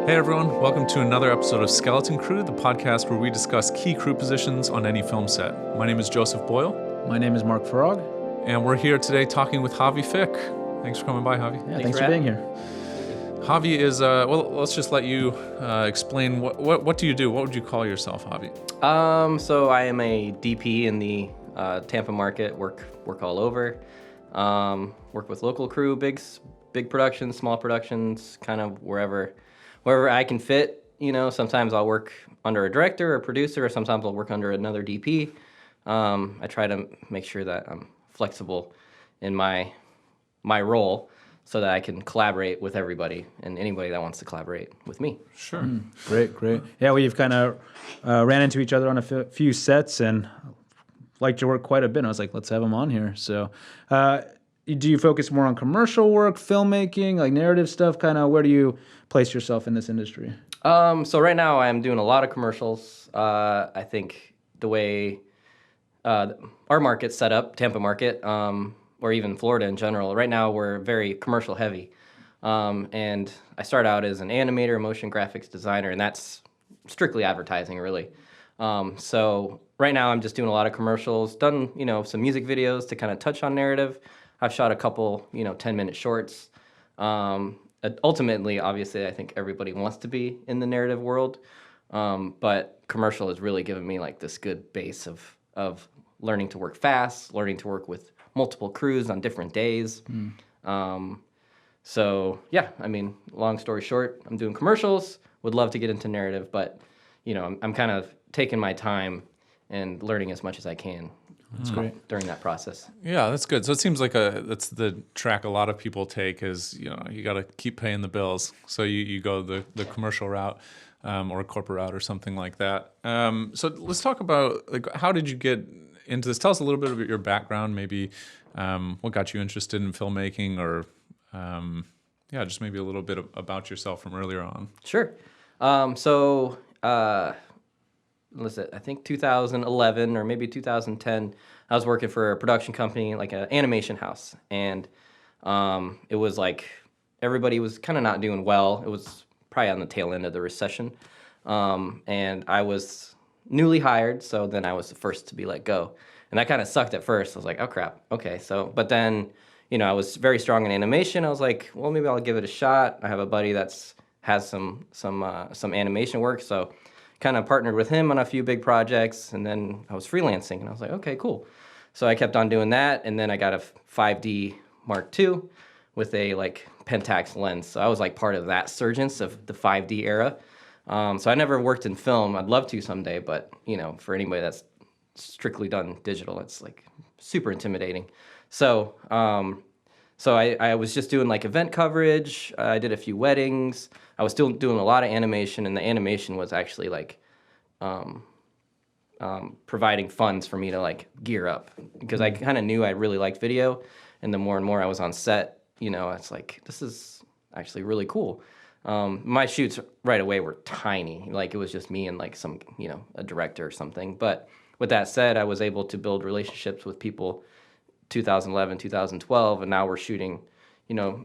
Hey everyone, welcome to another episode of Skeleton Crew, the podcast where we discuss key crew positions on any film set. My name is Joseph Boyle. My name is Mark Farag. And we're here today talking with Javi Fick. Thanks for coming by, Javi. Yeah, thanks for being here. Javi is, let's just let you explain, what do you do? What would you call yourself, Javi? So I am a DP in the Tampa market, work all over, work with local crew, big productions, small productions, kind of wherever I can fit. You know, sometimes I'll work under a director or producer, or sometimes I'll work under another DP. I try to make sure that I'm flexible in my role so that I can collaborate with everybody and anybody that wants to collaborate with me. Sure. Great. Yeah, we've kind of ran into each other on a few sets and liked your work quite a bit. And I was like, let's have him on here. So do you focus more on commercial work, filmmaking, like narrative stuff? Kind of where do you place yourself in this industry? So right now I'm doing a lot of commercials. I think the way our market's set up, Tampa market, or even Florida in general, right now we're very commercial heavy. And I started out as an animator, motion graphics designer, and that's strictly advertising, really. So right now I'm just doing a lot of commercials, done, some music videos to kind of touch on narrative. I've shot a couple, 10-minute shorts. Ultimately, obviously, I think everybody wants to be in the narrative world, but commercial has really given me like this good base of learning to work fast, learning to work with multiple crews on different days. So yeah, I mean, long story short, I'm doing commercials, would love to get into narrative, but I'm kind of taking my time and learning as much as I can. That's great. During that process. Yeah, that's good. So it seems like that's the track a lot of people take is, you got to keep paying the bills. So you go the commercial route or a corporate route or something like that. So let's talk about, like, how did you get into this? Tell us a little bit about your background, maybe what got you interested in filmmaking, or just maybe a little bit about yourself from earlier on. Sure. I think 2011 or maybe 2010, I was working for a production company, like an animation house. And it was like everybody was kind of not doing well. It was probably on the tail end of the recession. And I was newly hired, so then I was the first to be let go. And that kind of sucked at first. I was like, oh, crap. Okay, but then, I was very strong in animation. I was like, well, maybe I'll give it a shot. I have a buddy has some animation work, so kind of partnered with him on a few big projects, and then I was freelancing, and I was like, okay, cool. So I kept on doing that, and then I got a 5D Mark II with a like Pentax lens. So I was like part of that surgence of the 5D era. So I never worked in film. I'd love to someday, but for anybody that's strictly done digital, it's like super intimidating. So I was just doing like event coverage. I did a few weddings. I was still doing a lot of animation, and the animation was actually like providing funds for me to like gear up, because I kind of knew I really liked video, and the more and more I was on set, it's like, this is actually really cool. My shoots right away were tiny, like it was just me and like some, a director or something. But with that said, I was able to build relationships with people 2011, 2012, and now we're shooting,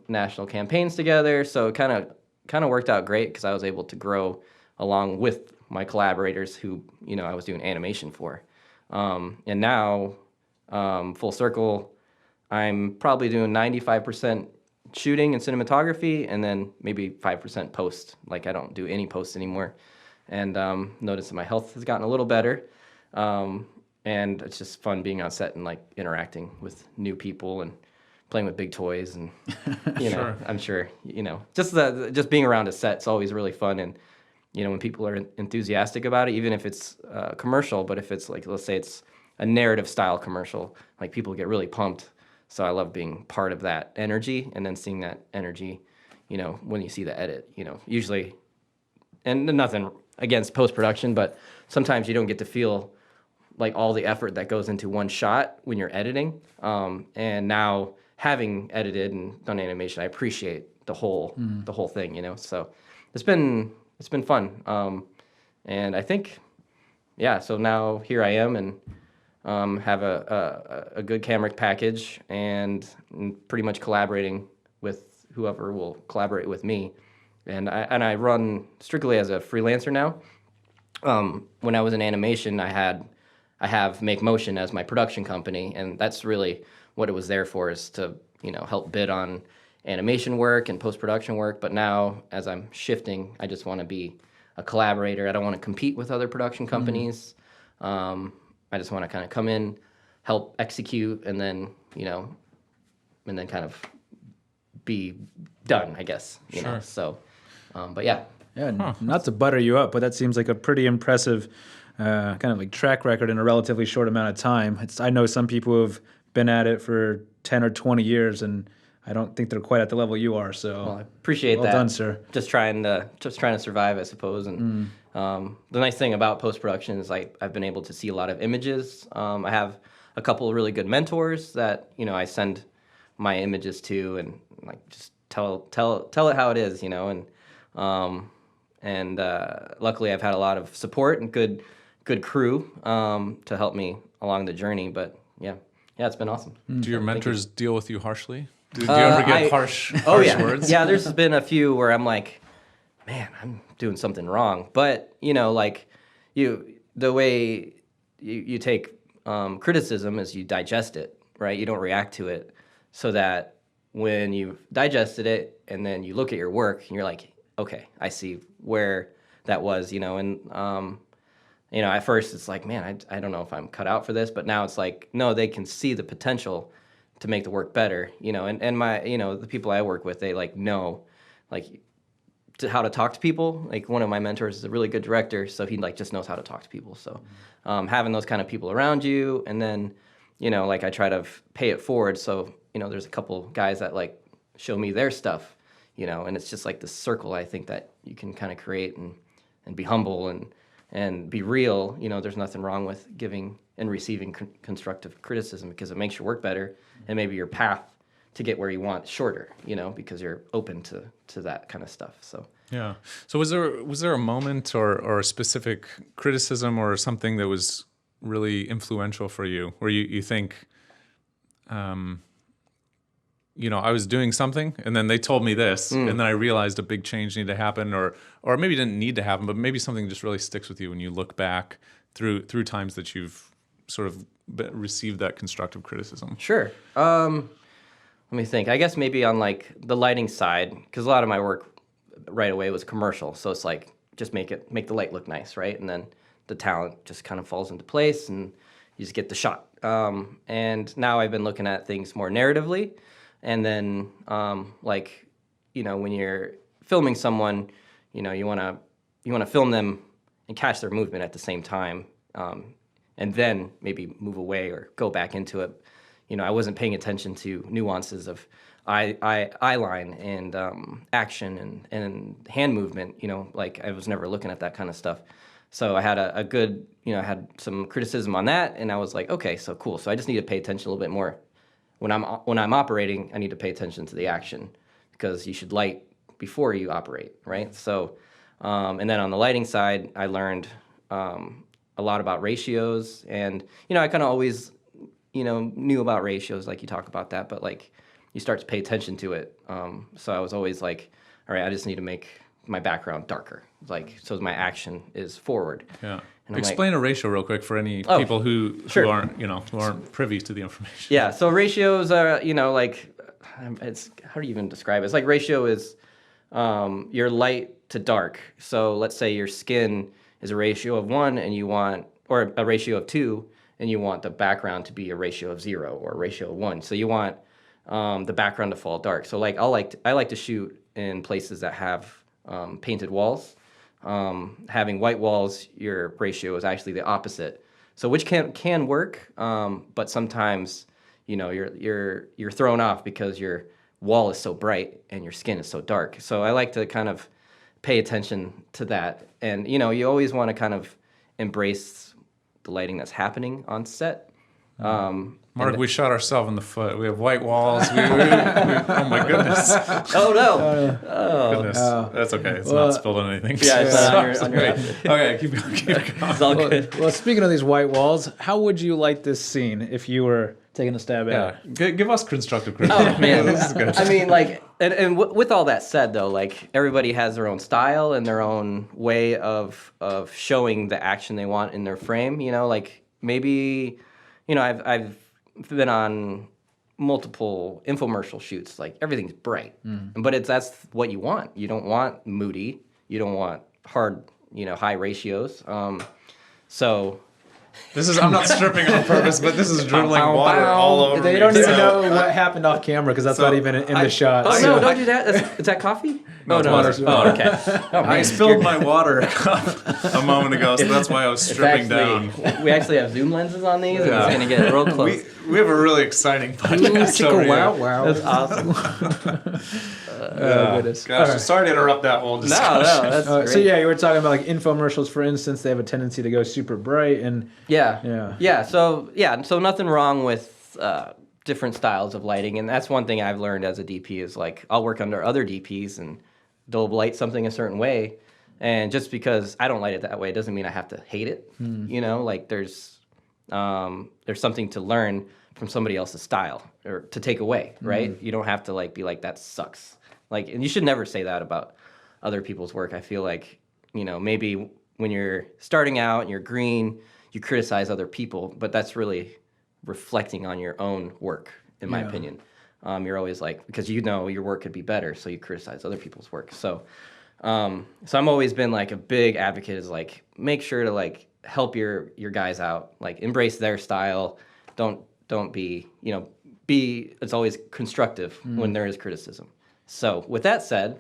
national campaigns together. So it kind of worked out great, because I was able to grow along with my collaborators who, I was doing animation for. And now, full circle, I'm probably doing 95% shooting and cinematography, and then maybe 5% post. Like, I don't do any post anymore. And noticed that my health has gotten a little better. And it's just fun being on set and like interacting with new people and playing with big toys, and Sure. I'm sure just being around a set's always really fun. And when people are enthusiastic about it, even if it's commercial, but if it's like, let's say it's a narrative style commercial, like people get really pumped. So I love being part of that energy, and then seeing that energy, when you see the edit, usually, and nothing against post-production, but sometimes you don't get to feel like all the effort that goes into one shot when you're editing. And now, having edited and done animation, I appreciate the whole thing, So it's been fun. And I think, so now here I am, and have a good camera package, and pretty much collaborating with whoever will collaborate with me and I run strictly as a freelancer now. When I was in animation, I have Make Motion as my production company, and that's really what it was there for, is to help bid on animation work and post-production work. But now, as I'm shifting, I just want to be a collaborator. I don't want to compete with other production companies. I just want to kind of come in, help execute, and then kind of be done, I guess. You know? So, but yeah. Yeah, not to butter you up, but that seems like a pretty impressive kind of like track record in a relatively short amount of time. I know some people who have been at it for 10 or 20 years, and I don't think they're quite at the level you are. So well, I appreciate that. Well done, sir. Just trying to survive, I suppose. And the nice thing about post-production is I've been able to see a lot of images. I have a couple of really good mentors that I send my images to, and like just tell it how it is, and luckily I've had a lot of support and good crew to help me along the journey. But yeah, it's been awesome. Do your mentors deal with you harshly? Do you ever get harsh words? Yeah, there's been a few where I'm like, man, I'm doing something wrong. But the way you take criticism is you digest it, right? You don't react to it, so that when you've digested it and then you look at your work and you're like, okay, I see where that was, and at first it's like, man, I don't know if I'm cut out for this, but now it's like, no, they can see the potential to make the work better, and my, the people I work with, they know how to talk to people. Like, one of my mentors is a really good director, so he just knows how to talk to people. So having those kind of people around you, and then, I try to pay it forward. So, there's a couple guys that show me their stuff, and it's just like this circle, I think, that you can kind of create and be humble and be real. There's nothing wrong with giving and receiving constructive criticism, because it makes your work better, and maybe your path to get where you want shorter, because you're open to that kind of stuff. So yeah. So was there a moment or a specific criticism or something that was really influential for you, where you think, I was doing something and then they told me this, and then I realized a big change needed to happen, or maybe didn't need to happen, but maybe something just really sticks with you when you look back through times that you've sort of received that constructive criticism? Sure. Let me think. I guess maybe on the lighting side, because a lot of my work right away was commercial, so it's just make the light look nice, right? And then the talent just kind of falls into place, and you just get the shot. And now I've been looking at things more narratively, and then when you're filming someone, you want to film them and catch their movement at the same time, and then maybe move away or go back into it. I wasn't paying attention to nuances of eye line and action and hand movement. I was never looking at that kind of stuff. So I had a good, I had some criticism on that, and I was like, okay, so cool. So I just need to pay attention a little bit more. When I'm operating, I need to pay attention to the action, because you should light before you operate, right? So, and then on the lighting side, I learned a lot about ratios, and I kind of always knew about ratios, like you talk about that, but you start to pay attention to it. So I was always like, all right, I just need to make my background darker, so my action is forward. Yeah. Explain a ratio real quick for any people who aren't privy to the information. Yeah. So ratios are, it's, how do you even describe it? It's ratio is your light to dark. So let's say your skin is a ratio of 1 and you want, or a ratio of 2, and you want the background to be a ratio of 0 or a ratio of 1. So you want the background to fall dark. So I like to shoot in places that have painted walls. Having white walls, your ratio is actually the opposite. So which can work, but sometimes you're thrown off because your wall is so bright and your skin is so dark. So I like to kind of pay attention to that, and you always want to kind of embrace the lighting that's happening on set. Mark, we shot ourselves in the foot. We have white walls. Oh my goodness. Oh no. Goodness. That's okay. It's not spilled on anything. Yeah, it's not on your Okay, keep going. It's all good. Well, speaking of these white walls, how would you light this scene if you were taking a stab at it? Give us constructive criticism. Oh man, This is good. I mean, like, and with all that said, though, like everybody has their own style and their own way of showing the action they want in their frame. You know, like maybe, you know, I've been on multiple infomercial shoots. Like everything's bright, but that's what you want. You don't want moody. You don't want hard, you know, high ratios. So. I'm not stripping on purpose, but this is dribbling water all over They me. don't even know what happened off camera because that's not even in the shot. Oh, so. no, don't do that. Is that coffee? No, it's water. Oh, okay. Oh, I spilled my water a moment ago, so that's why I was stripping down. We actually have zoom lenses on these, and it's going to get real close. We have a really exciting podcast over here. Wow. That's awesome. Goodness. Gosh, I'm sorry to interrupt that whole No, discussion. that's great. So yeah, you were talking about like infomercials, for instance. They have a tendency to go super bright, and Yeah. So nothing wrong with different styles of lighting, and that's one thing I've learned as a DP is like I'll work under other DPs and they'll light something a certain way, and just because I don't light it that way doesn't mean I have to hate it. You know, like there's something to learn from somebody else's style or to take away, right? You don't have to like be like that sucks. Like, and you should never say that about other people's work. I feel like, you know, maybe when you're starting out and you're green, you criticize other people, but that's really reflecting on your own work, in my opinion. You're always like, because you know your work could be better, so you criticize other people's work. So I'm always been like a big advocate is like, make sure to like help your guys out, like embrace their style. Don't be, you know, it's always constructive when there is criticism. So with that said,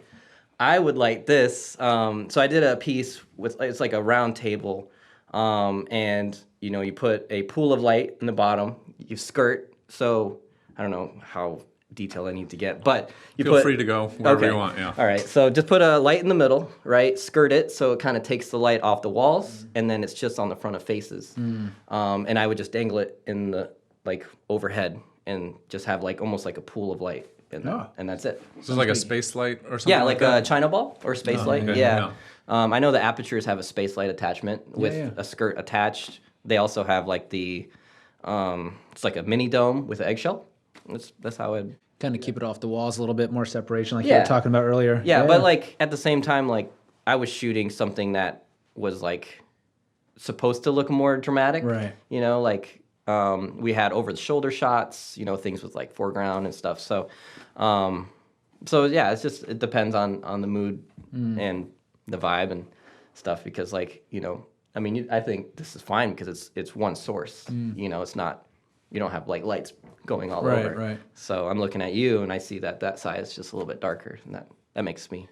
I would light this. So I did a piece with, it's like a round table, and you know, you put a pool of light in the bottom, you skirt. So I don't know how detailed I need to get, but you Feel free to go wherever you want, yeah. All right, so just put a light in the middle, right? Skirt it so it kind of takes the light off the walls, and then it's just on the front of faces. And I would just dangle it in the, like, overhead and just have, like, almost like a pool of light. And that's it. So it's like a space light or something? Yeah, like a China ball or space light. okay, Yeah. I know the apertures have a space light attachment with a skirt attached. They also have like the, it's like a mini dome with an eggshell. That's how it. kind of keep it off the walls a little bit, more separation, like you were talking about earlier. Yeah, but like at the same time, like I was shooting something that was like supposed to look more dramatic. Right. You know, like we had over the shoulder shots, you know, things with like foreground and stuff. So yeah, it depends on the mood and the vibe and stuff, because like, you know, I mean, I think this is fine because it's one source. You know, it's not, you don't have like lights going all over. Right. So I'm looking at you and I see that side is just a little bit darker, and that makes me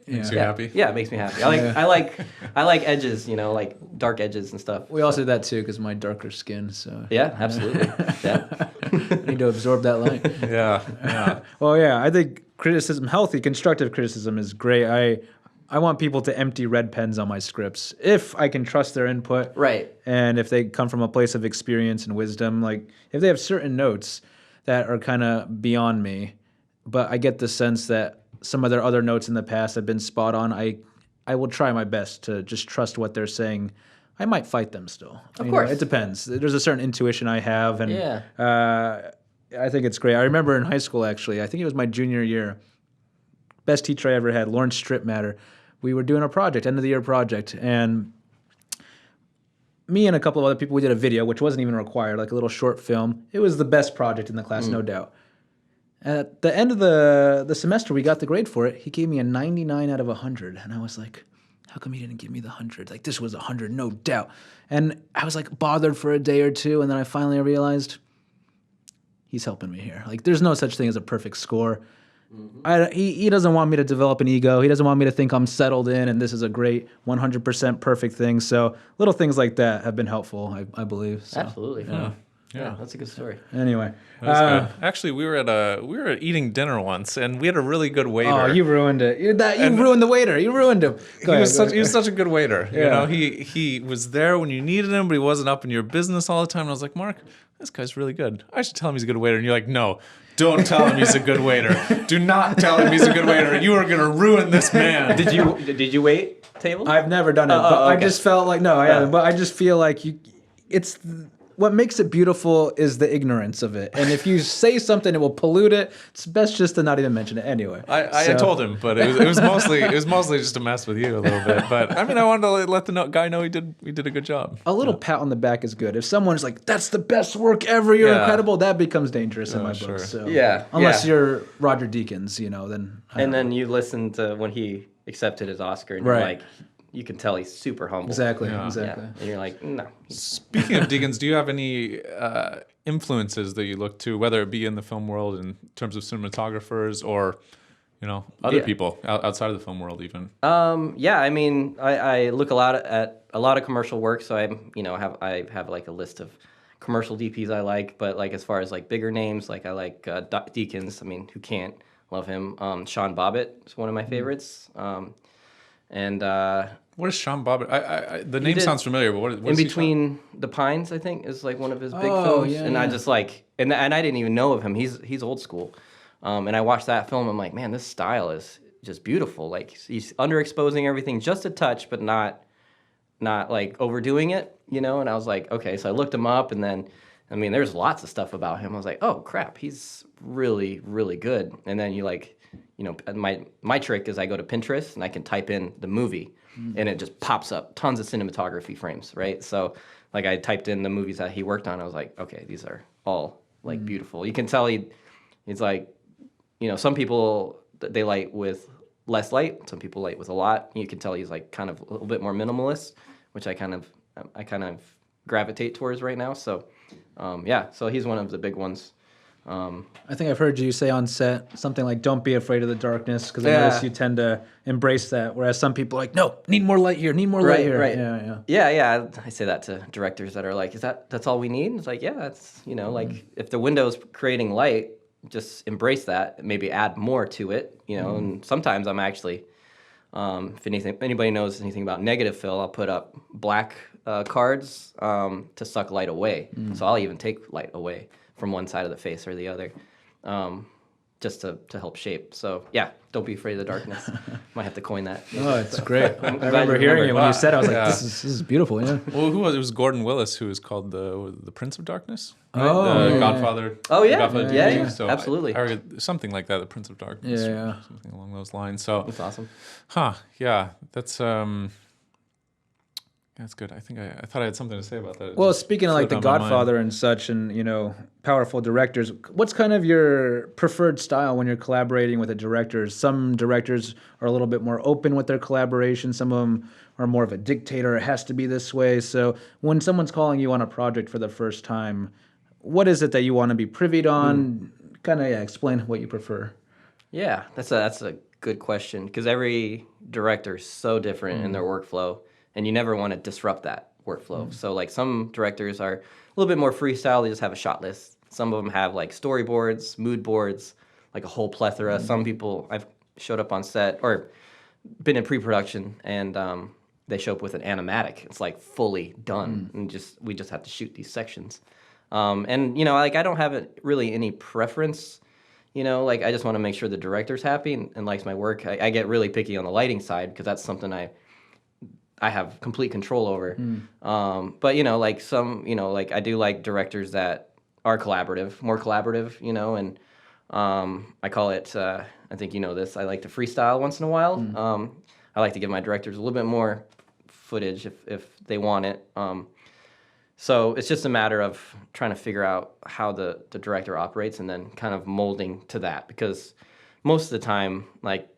Makes you happy? Yeah, it makes me happy. I like edges, you know, like dark edges and stuff. We also did that too because my darker skin. So Yeah, absolutely. Yeah. I need to absorb that light. Yeah. Well, yeah, I think criticism, healthy, constructive criticism is great. I want people to empty red pens on my scripts if I can trust their input. Right. And if they come from a place of experience and wisdom, like if they have certain notes that are kind of beyond me, but I get the sense that some of their other notes in the past have been spot on, I will try my best to just trust what they're saying. I might fight them still. Of course. It depends. There's a certain intuition I have, and Yeah. I think it's great. I remember in high school, actually, I think it was my junior year, best teacher I ever had, Lawrence Stripmatter. We were doing a project, end of the year project, and me and a couple of other people, we did a video, which wasn't even required, like a little short film. It was the best project in the class, no doubt. At the end of the semester, we got the grade for it. He gave me a 99 out of 100, and I was like, how come he didn't give me the 100? Like, this was 100, no doubt. And I was like bothered for a day or two, and then I finally realized he's helping me here. Like, there's no such thing as a perfect score. He doesn't want me to develop an ego. He doesn't want me to think I'm settled in and this is a great 100% perfect thing. So little things like that have been helpful, I believe. So, Absolutely. Yeah. Yeah, that's a good story. Anyway, That's good. Actually, we were eating dinner once, and we had a really good waiter. oh, you ruined it. You ruined the waiter. You ruined him. He was such a good waiter. You Yeah. know, he was there when you needed him, but he wasn't up in your business all the time. And I was like, Mark, this guy's really good. I should tell him he's a good waiter. And you're like, no, don't tell him he's a good waiter. Do not tell him he's a good waiter. You are gonna ruin this man. Did you wait table? I've never done it, but I okay. just felt like no, I haven't. But I just feel like it's what makes it beautiful is the ignorance of it. And if you say something, it will pollute it. It's best just to not even mention it anyway. I told him, but it was mostly just to mess with you a little bit. But I mean, I wanted to let the guy know he did a good job. A little pat on the back is good. If someone's like, "That's the best work ever. You're incredible," that becomes dangerous in my book. So unless you're Roger Deakins, then. And then you listen to when he accepted his Oscar, and you're like, you can tell he's super humble. Exactly. Yeah. And you're like, no. Speaking of Deakins, do you have any influences that you look to, whether it be in the film world in terms of cinematographers or, other people outside of the film world even? I mean, I look at a lot of commercial work, so I have like a list of commercial DPs I like, but like as far as like bigger names, like I like Deakins. I mean, who can't love him? Sean Bobbitt is one of my favorites. What is Sean Bobbitt? The name sounds familiar, but what In is Between the Pines, I think, is like one of his big films. And I just like, and I didn't even know of him. He's old school. And I watched that film. I'm like, man, this style is just beautiful. Like he's underexposing everything just a touch, but not like overdoing it, And I was like, okay. So I looked him up, and then, I mean, there's lots of stuff about him. I was like, oh crap, he's really, really good. And then my trick is I go to Pinterest and I can type in the movie, and it just pops up tons of cinematography frames, right? So like I typed in the movies that he worked on. I was like, okay, these are all like beautiful. You can tell he's like, some people they light with less light, some people light with a lot. You can tell he's like kind of a little bit more minimalist, which I kind of gravitate towards right now. So so he's one of the big ones. I think I've heard you say on set something like, "Don't be afraid of the darkness," because I notice you tend to embrace that, whereas some people are like, "No, need more light here, need more light here." Right. Yeah. I say that to directors that are like, that's all we need? It's like, yeah, that's, like if the window's creating light, just embrace that, maybe add more to it, and sometimes I'm actually, if anybody knows anything about negative fill, I'll put up black cards to suck light away. So I'll even take light away from one side of the face or the other, just to help shape. So yeah, don't be afraid of the darkness. Might have to coin that. Oh, it's great. I remember hearing it when you said it. I was like, this is beautiful. Yeah. Well, who was it? It was Gordon Willis, who was called the Prince of Darkness, right? Oh, the Godfather. Oh yeah, Godfather yeah, TV. So absolutely. I heard something like that, the Prince of Darkness. Yeah. Something along those lines. So That's awesome. Yeah, that's good. I think I thought I had something to say about that. Well, speaking of like The slipped on my Godfather and such, and powerful directors, what's kind of your preferred style when you're collaborating with a director? Some directors are a little bit more open with their collaboration. Some of them are more of a dictator. It has to be this way. So when someone's calling you on a project for the first time, what is it that you want to be privied on? Kind of explain what you prefer. Yeah, that's a good question, because every director is so different in their workflow, and you never want to disrupt that workflow. So like some directors are a little bit more freestyle. They just have a shot list. Some of them have like storyboards, mood boards, like a whole plethora. Some people, I've showed up on set or been in pre-production, and they show up with an animatic. It's like fully done, and we just have to shoot these sections. And like I don't have really any preference. Like I just want to make sure the director's happy and likes my work. I get really picky on the lighting side, because that's something I have complete control over. But like some, like I do like directors that are more collaborative, and I call it, I think this, I like to freestyle once in a while. I like to give my directors a little bit more footage if they want it. So it's just a matter of trying to figure out how the director operates, and then kind of molding to that, because most of the time, like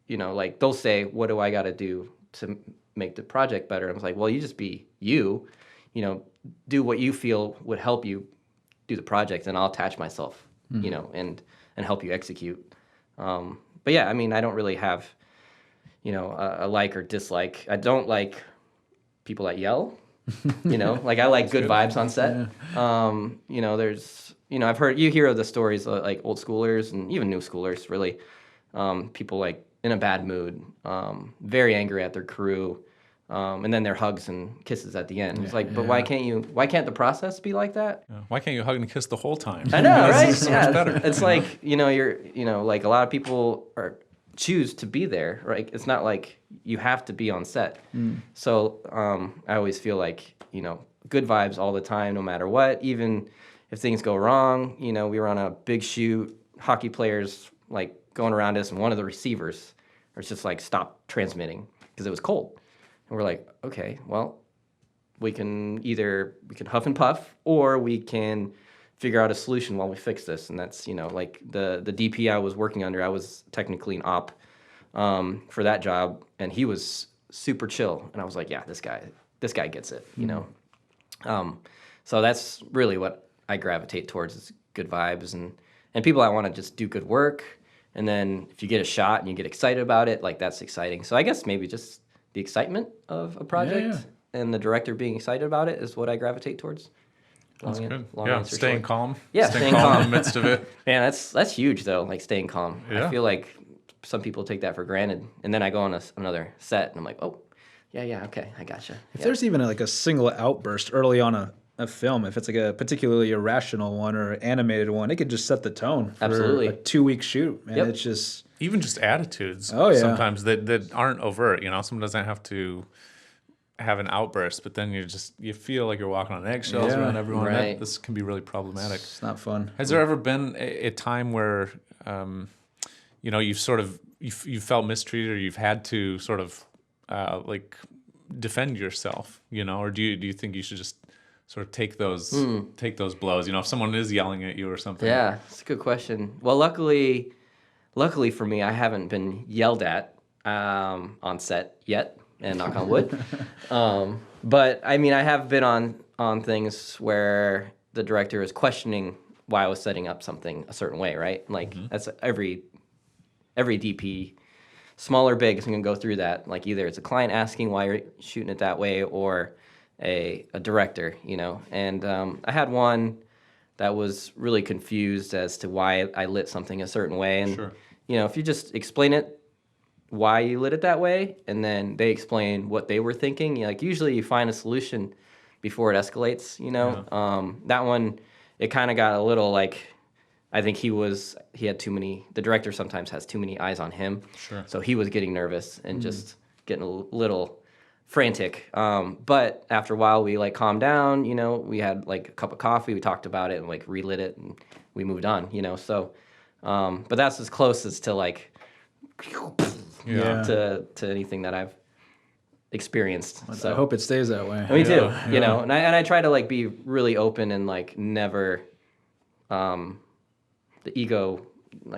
they'll say, what do I got to do to make the project better? I was like, well, you just be you, do what you feel would help you do the project, and I'll attach myself, and help you execute. But yeah, I mean, I don't really have, a like or dislike. I don't like people that yell. Like I like good vibes on set. There's, you hear of the stories like old schoolers and even new schoolers, really. People like in a bad mood, very angry at their crew, and then their hugs and kisses at the end. It's like, but why can't the process be like that? Why can't you hug and kiss the whole time? I know, right? It's so much better. It's like, like a lot of people choose to be there, right? It's not like you have to be on set. So I always feel like, good vibes all the time, no matter what. Even if things go wrong, we were on a big shoot, hockey players like going around us, and one of the receivers was just like stop transmitting because it was cold. And we're like, okay, well, we can huff and puff, or we can figure out a solution while we fix this. And that's, like the DP I was working under, I was technically an op for that job, and he was super chill. And I was like, yeah, this guy gets it, So that's really what I gravitate towards, is good vibes and people that want to just do good work. And then if you get a shot and you get excited about it, like that's exciting. So I guess maybe just the excitement of a project and the director being excited about it is what I gravitate towards. That's good. Yeah, staying calm. Yeah, staying calm in the midst of it. Man, that's huge though, like staying calm. Yeah. I feel like some people take that for granted. And then I go on another set and I'm like, oh, yeah, okay, I gotcha. If there's even a single outburst early on a film, if it's like a particularly irrational one or animated one, it could just set the tone for Absolutely. a 2-week shoot. Man, it's just... Even just attitudes. Oh, yeah. Sometimes that aren't overt. Someone doesn't have to have an outburst, but then you feel like you're walking on eggshells around everyone. Right. This can be really problematic. It's not fun. Has there ever been a time where, you've sort of you felt mistreated, or you've had to sort of like defend yourself, or do you think you should just sort of take those blows? If someone is yelling at you or something. Yeah, it's a good question. Well, luckily for me, I haven't been yelled at on set yet, and knock on wood. But I mean, I have been on things where the director is questioning why I was setting up something a certain way, right? Like that's every DP, small or big, is going to go through that. Like either it's a client asking why you're shooting it that way, or a director, And I had one that was really confused as to why I lit something a certain way. And, Sure. If you just explain it, why you lit it that way, and then they explain what they were thinking, usually you find a solution before it escalates, That one, it kind of got a little like, I think he had too many, the director sometimes has too many eyes on him. Sure. So he was getting nervous and just getting a little frantic. But after a while, we calmed down, we had a cup of coffee, we talked about it and relit it, and we moved on, So, but that's as close as to to anything that I've experienced. So I hope it stays that way. me too, and I try to be really open and never, the ego,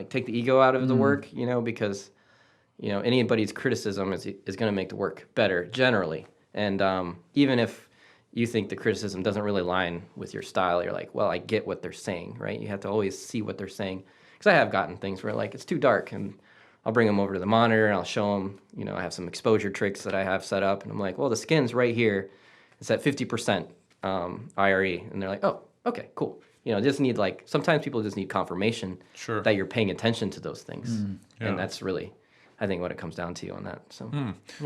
take the ego out of the work, because anybody's criticism is going to make the work better generally. And even if you think the criticism doesn't really align with your style, you're like, well, I get what they're saying, right? You have to always see what they're saying. Because I have gotten things where it's too dark, and I'll bring them over to the monitor and I'll show them, I have some exposure tricks that I have set up, and I'm like, well, the skin's right here. It's at 50% IRE. And they're like, oh, okay, cool. Just need sometimes people just need confirmation that you're paying attention to those things. And that's really, I think, what it comes down to on that. So,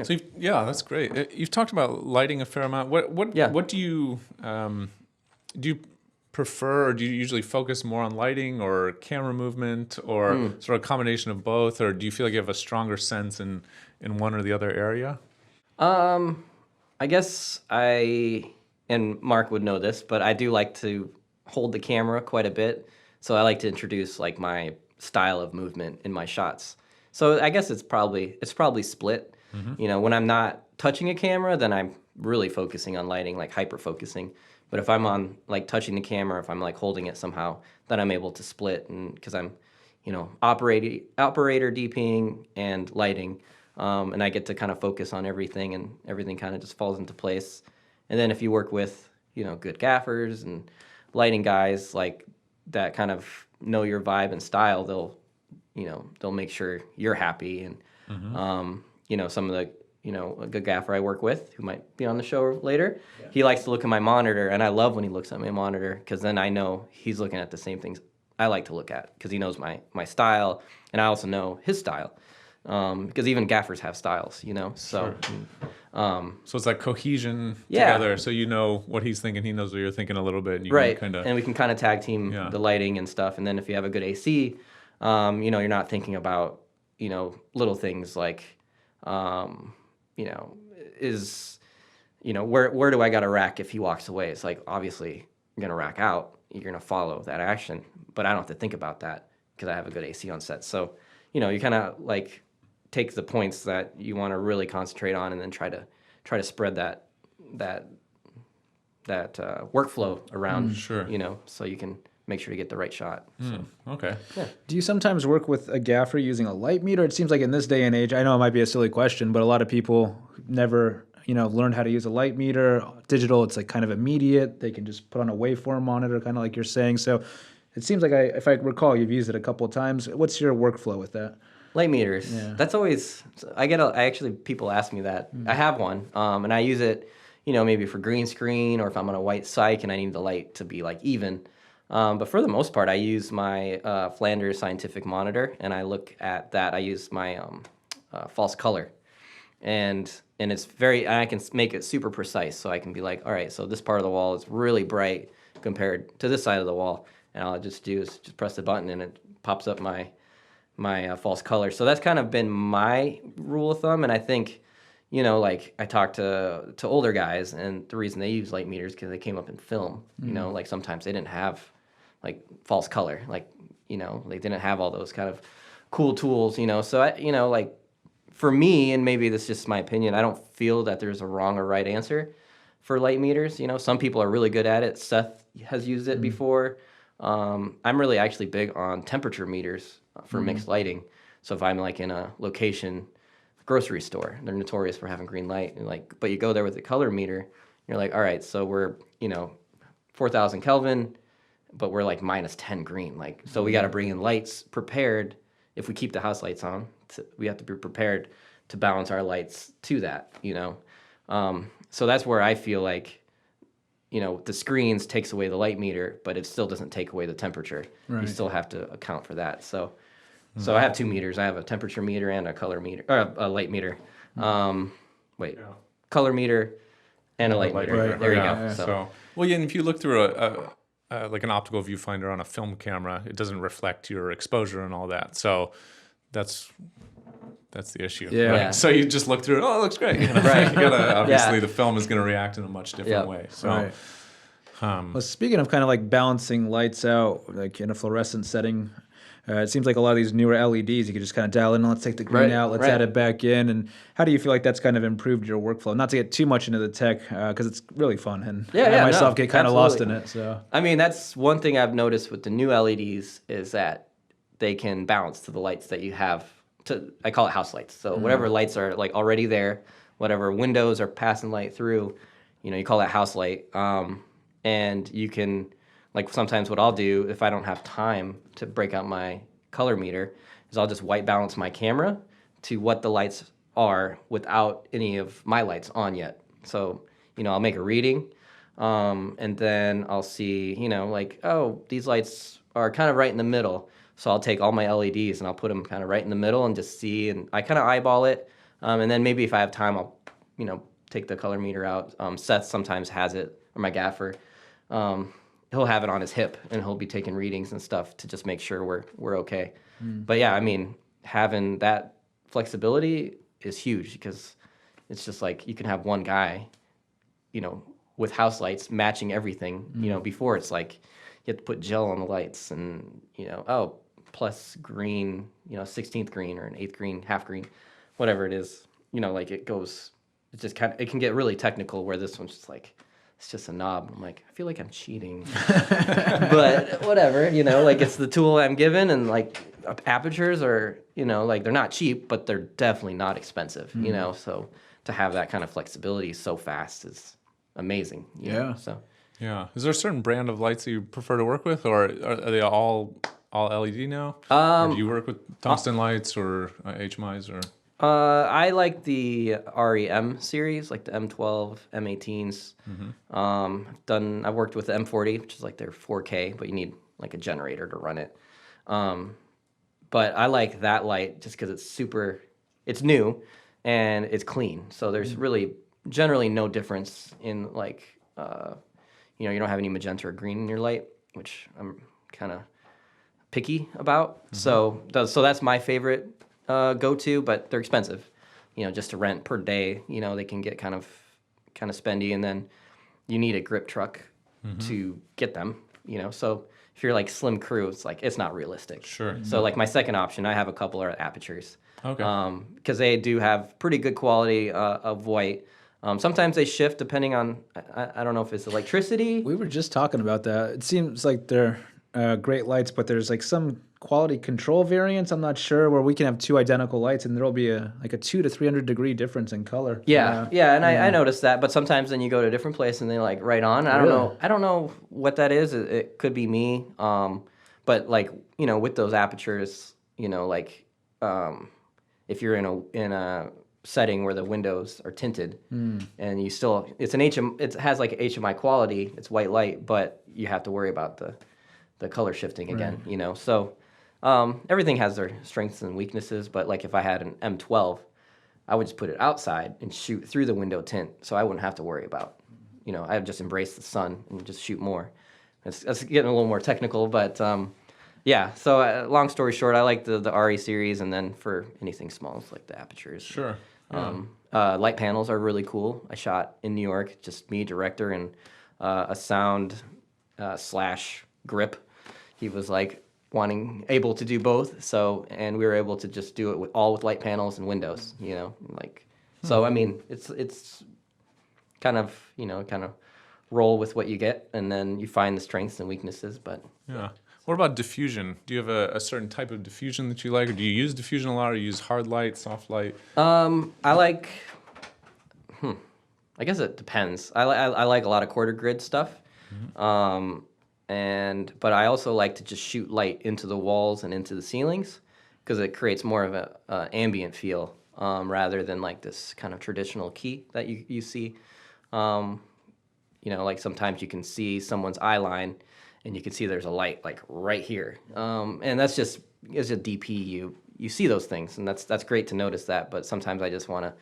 So that's great. You've talked about lighting a fair amount. What do you prefer, or do you usually focus more on lighting or camera movement, or sort of a combination of both, or do you feel like you have a stronger sense in one or the other area? I guess and Mark would know this, but I do like to hold the camera quite a bit. So I like to introduce my style of movement in my shots. So I guess it's probably split. When I'm not touching a camera, then I'm really focusing on lighting, hyper focusing. But if I'm on touching the camera, if I'm holding it somehow, then I'm able to split, and because I'm, operator DPing and lighting, and I get to kind of focus on everything, and everything kind of just falls into place. And then if you work with good gaffers and lighting guys that kind of know your vibe and style, they'll make sure you're happy, and some of the a good gaffer I work with who might be on the show later. Yeah. He likes to look at my monitor, and I love when he looks at my monitor because then I know he's looking at the same things I like to look at because he knows my style, and I also know his style. Because even gaffers have styles, so. Sure. So it's like cohesion together. So you know what he's thinking, he knows what you're thinking a little bit, and you right. can kind of. And we can kind of tag team the lighting and stuff. And then if you have a good AC, you're not thinking about little things like, where do I got to rack if he walks away? It's like obviously you're gonna rack out, you're gonna follow that action, but I don't have to think about that because I have a good AC on set. So you kind of like take the points that you want to really concentrate on, and then try to spread that workflow around. Sure. So you can make sure to get the right shot. So. Okay. Yeah. Do you sometimes work with a gaffer using a light meter? It seems like in this day and age, I know it might be a silly question, but a lot of people never learned how to use a light meter. Digital, it's like kind of immediate. They can just put on a waveform monitor, kind of like you're saying. So it seems like if I recall, you've used it a couple of times. What's your workflow with that? Light meters. Yeah. That's always, people ask me that. I have one, and I use it, maybe for green screen, or if I'm on a white cyc and I need the light to be like even. But for the most part, I use my Flanders scientific monitor, and I look at that. I use my false color, and I can make it super precise, so I can be like, all right, so this part of the wall is really bright compared to this side of the wall, and all I just do is just press the button, and it pops up my false color. So that's kind of been my rule of thumb, and I think, like I talked to older guys, and the reason they use light meters because they came up in film. Like sometimes they didn't have like false color, like they didn't have all those kind of cool tools. So I, like for me, and maybe this is just my opinion, I don't feel that there's a wrong or right answer for light meters. Some people are really good at it. Seth has used it before. I'm really actually big on temperature meters for mixed lighting. So if I'm like in a location, grocery store, they're notorious for having green light, and but you go there with a color meter, you're like, all right, so we're 4,000 Kelvin, but we're like -10 green, so we got to bring in lights prepared. If we keep the house lights on, we have to be prepared to balance our lights to that. So that's where I feel like the screens takes away the light meter, but it still doesn't take away the temperature. Right. You still have to account for that. So I have 2 meters. I have a temperature meter and a color meter, or a light meter. Color meter and a light meter. Right. There you go. Yeah. So, and if you look through like an optical viewfinder on a film camera, it doesn't reflect your exposure and all that. So that's the issue. Yeah. Right? Yeah. So you just look through it. Oh, it looks great. Right. You gotta, obviously, the film is going to react in a much different way. So. Right. Well, speaking of kind of like balancing lights out, like in a fluorescent setting, it seems like a lot of these newer LEDs, you can just kind of dial in, let's take the green out, let's add it back in. And how do you feel like that's kind of improved your workflow? Not to get too much into the tech, because it's really fun. And I myself get kind of lost in it. So I mean, that's one thing I've noticed with the new LEDs is that they can bounce to the lights that you have. I call it house lights. So whatever lights are like already there, whatever windows are passing light through, you call that house light. And you can, like sometimes what I'll do if I don't have time to break out my color meter is I'll just white balance my camera to what the lights are without any of my lights on yet. So, I'll make a reading, and then I'll see, these lights are kind of right in the middle. So I'll take all my LEDs and I'll put them kind of right in the middle and just see, and I kind of eyeball it. And then maybe if I have time, I'll, take the color meter out. Seth sometimes has it, or my gaffer. He'll have it on his hip and he'll be taking readings and stuff to just make sure we're okay. But yeah, I mean, having that flexibility is huge because it's just like you can have one guy, with house lights matching everything. Before it's like you have to put gel on the lights and, plus green, 16th green or an 8th green, half green, whatever it is, it goes, it can get really technical where this one's just like, it's just a knob. I'm like, I feel like I'm cheating, but whatever, it's the tool I'm given, and apertures are, they're not cheap, but they're definitely not expensive, so to have that kind of flexibility so fast is amazing. You know? So. Yeah. Is there a certain brand of lights that you prefer to work with, or are they all LED now? Or do you work with tungsten lights or HMIs or? I like the REM series, like the M12, M18s. I've worked with the M40, which is like their 4K, but you need like a generator to run it. But I like that light just because it's new and it's clean. So there's really generally no difference in like, you don't have any magenta or green in your light, which I'm kind of picky about. So that's my favorite go-to, but they're expensive, just to rent per day. They can get kind of spendy, and then you need a grip truck to get them. So if you're like slim crew, it's not realistic. Sure. So like my second option, I have a couple of apertures. Okay. Because they do have pretty good quality of white. Sometimes they shift depending on, I don't know if it's electricity. We were just talking about that. It seems like they're great lights, but there's like some quality control variants. I'm not sure where we can have two identical lights and there'll be a 200 to 300 degree difference in color. And I noticed that. But sometimes then you go to a different place and they're like right on. I don't know what that is. It could be me. But like with those apertures, if you're in a setting where the windows are tinted and you still it has like HMI quality, it's white light, but you have to worry about the color shifting again. So everything has their strengths and weaknesses, but like if I had an M12, I would just put it outside and shoot through the window tint, so I wouldn't have to worry about I would just embrace the sun and just shoot more. That's getting a little more technical, but so long story short, I like the RE series, and then for anything small, it's like the apertures. Sure. Light panels are really cool. I shot in New York, just me, director, and a sound / grip. He was like able to do both, and we were able to just do it with light panels and windows. So I mean, it's kind of roll with what you get, and then you find the strengths and weaknesses. But Yeah. What about diffusion? Do you have a certain type of diffusion that you like, or do you use diffusion a lot, or you use hard light, soft light? I like. I guess it depends. I like a lot of quarter grid stuff, but I also like to just shoot light into the walls and into the ceilings because it creates more of a ambient feel rather than like this kind of traditional key that you see. Like sometimes you can see someone's eye line, and you can see there's a light like right here, and it's a DP. You see those things, and that's great to notice that. But sometimes I just want to,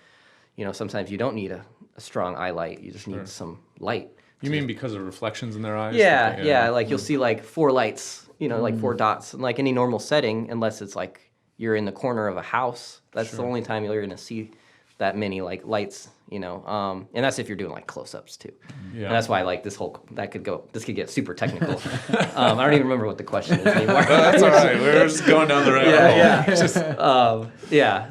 sometimes you don't need a strong eye light. You just need some light. You mean because of reflections in their eyes? Yeah. Like you'll see like 4 lights, like 4 dots, in like any normal setting, unless it's like you're in the corner of a house. That's the only time you're gonna see that many like lights, and that's if you're doing like close-ups too. Yeah. And that's why like this could get super technical. I don't even remember what the question is anymore. That's all right. We're just going down the rabbit hole.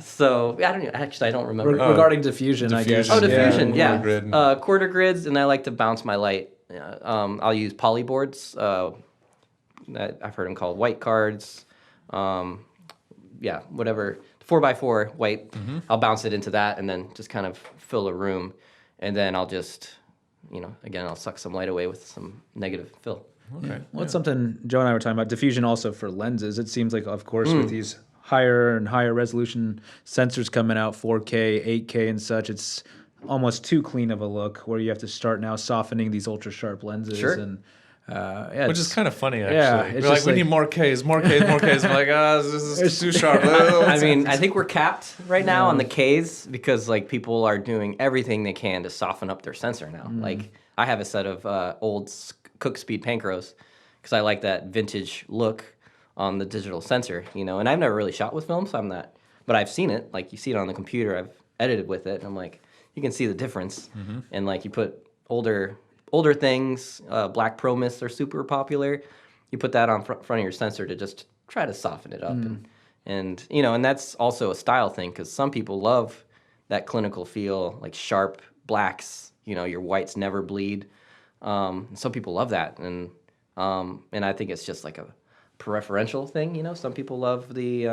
So I don't know. Actually, I don't remember. Regarding diffusion, I guess. Oh, diffusion. Yeah. Yeah. Quarter grid. Quarter grids, and I like to bounce my light. I'll use polyboards. I've heard them called white cards. Whatever. 4x4 white. I'll bounce it into that, and then just kind of fill a room, and then I'll just, again, I'll suck some light away with some negative fill. Okay. Well, it's something Joe and I were talking about, diffusion also for lenses. It seems like, of course, with these higher and higher resolution sensors coming out, 4K, 8K and such, it's almost too clean of a look where you have to start now softening these ultra sharp lenses. Sure. And Which is kind of funny, actually. Yeah, We're it's like, just we like- need more Ks. We're like, this is too sharp. I mean, I think we're capped right now on the Ks because like people are doing everything they can to soften up their sensor now. Like I have a set of old Cook Speed Pancros because I like that vintage look on the digital sensor, and I've never really shot with film, so I'm not, but I've seen it. Like you see it on the computer. I've edited with it, and I'm like, you can see the difference. And like you put older things, black Pro Mists are super popular. You put that on front of your sensor to just try to soften it up, and and that's also a style thing because some people love that clinical feel, like sharp blacks. Your whites never bleed. Some people love that, and I think it's just like a preferential thing. Some people love the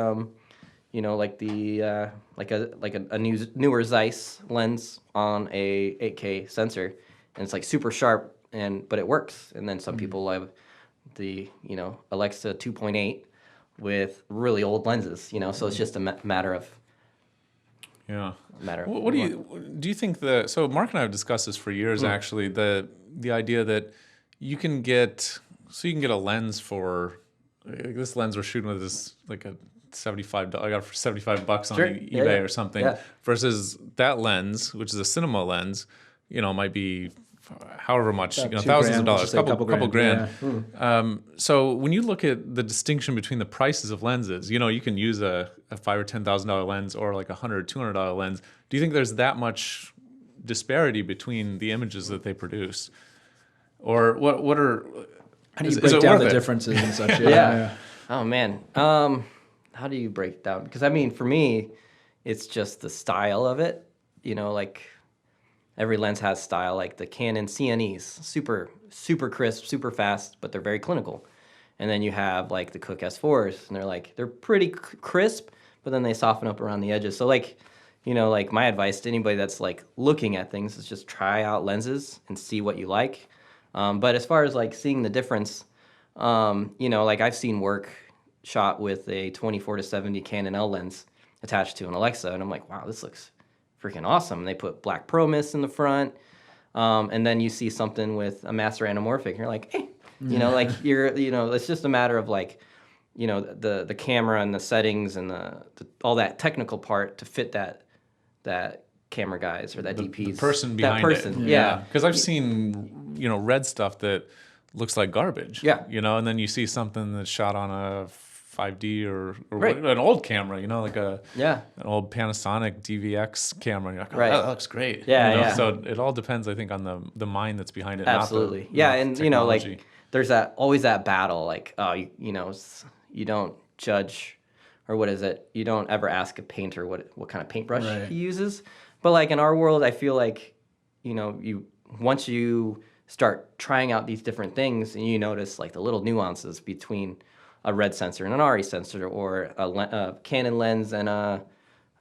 like a newer Zeiss lens on a 8K sensor, and it's like super sharp, but it works. And then some people love the Alexa 2.8 with really old lenses. So it's just a matter of Yeah. Matter of What do you think so Mark and I have discussed this for years actually, the idea that you can get a lens for this lens we're shooting with is like a $75. I got it for $75 on Sure. eBay Yeah, yeah. or something, Yeah. versus that lens, which is a cinema lens, might be however much, About thousands $2,000, of dollars, let's just say couple grand. yeah. So when you look at the distinction between the prices of lenses, you can use a $5,000 or $10,000 lens or like $100 or $200 lens. Do you think there's that much disparity between the images that they produce, or what are? How do you is break it down worth the it? differences and such? Yeah. Oh man. How do you break it down? Because I mean, for me, it's just the style of it. Like every lens has style. Like the Canon CNEs, super crisp, super fast, but they're very clinical. And then you have like the Cooke S4s, and they're pretty crisp, but then they soften up around the edges. So like, like my advice to anybody that's like looking at things is just try out lenses and see what you like. But as far as like seeing the difference, like I've seen work shot with a 24-70 Canon L lens attached to an Alexa, and I'm like, wow, this looks freaking awesome. And they put black pro mist in the front, and then you see something with a master anamorphic, and you're like, hey, like it's just a matter of like, the camera and the settings and the all that technical part to fit that camera guys or that DPs. The person behind it. Yeah. Because I've seen, red stuff that looks like garbage. Yeah. And then you see something that's shot on a 5D or Right. an old camera, like an old Panasonic DVX camera. You're like, oh, Right. that looks great. Yeah, yeah. So it all depends, I think, on the mind that's behind it. Absolutely. Not the, yeah, not and the technology. like there's always that battle, like, oh, you don't judge, or what is it? You don't ever ask a painter what kind of paintbrush Right. he uses. But like in our world, I feel like, once you start trying out these different things and you notice like the little nuances between a red sensor and an RE sensor, or a Canon lens and a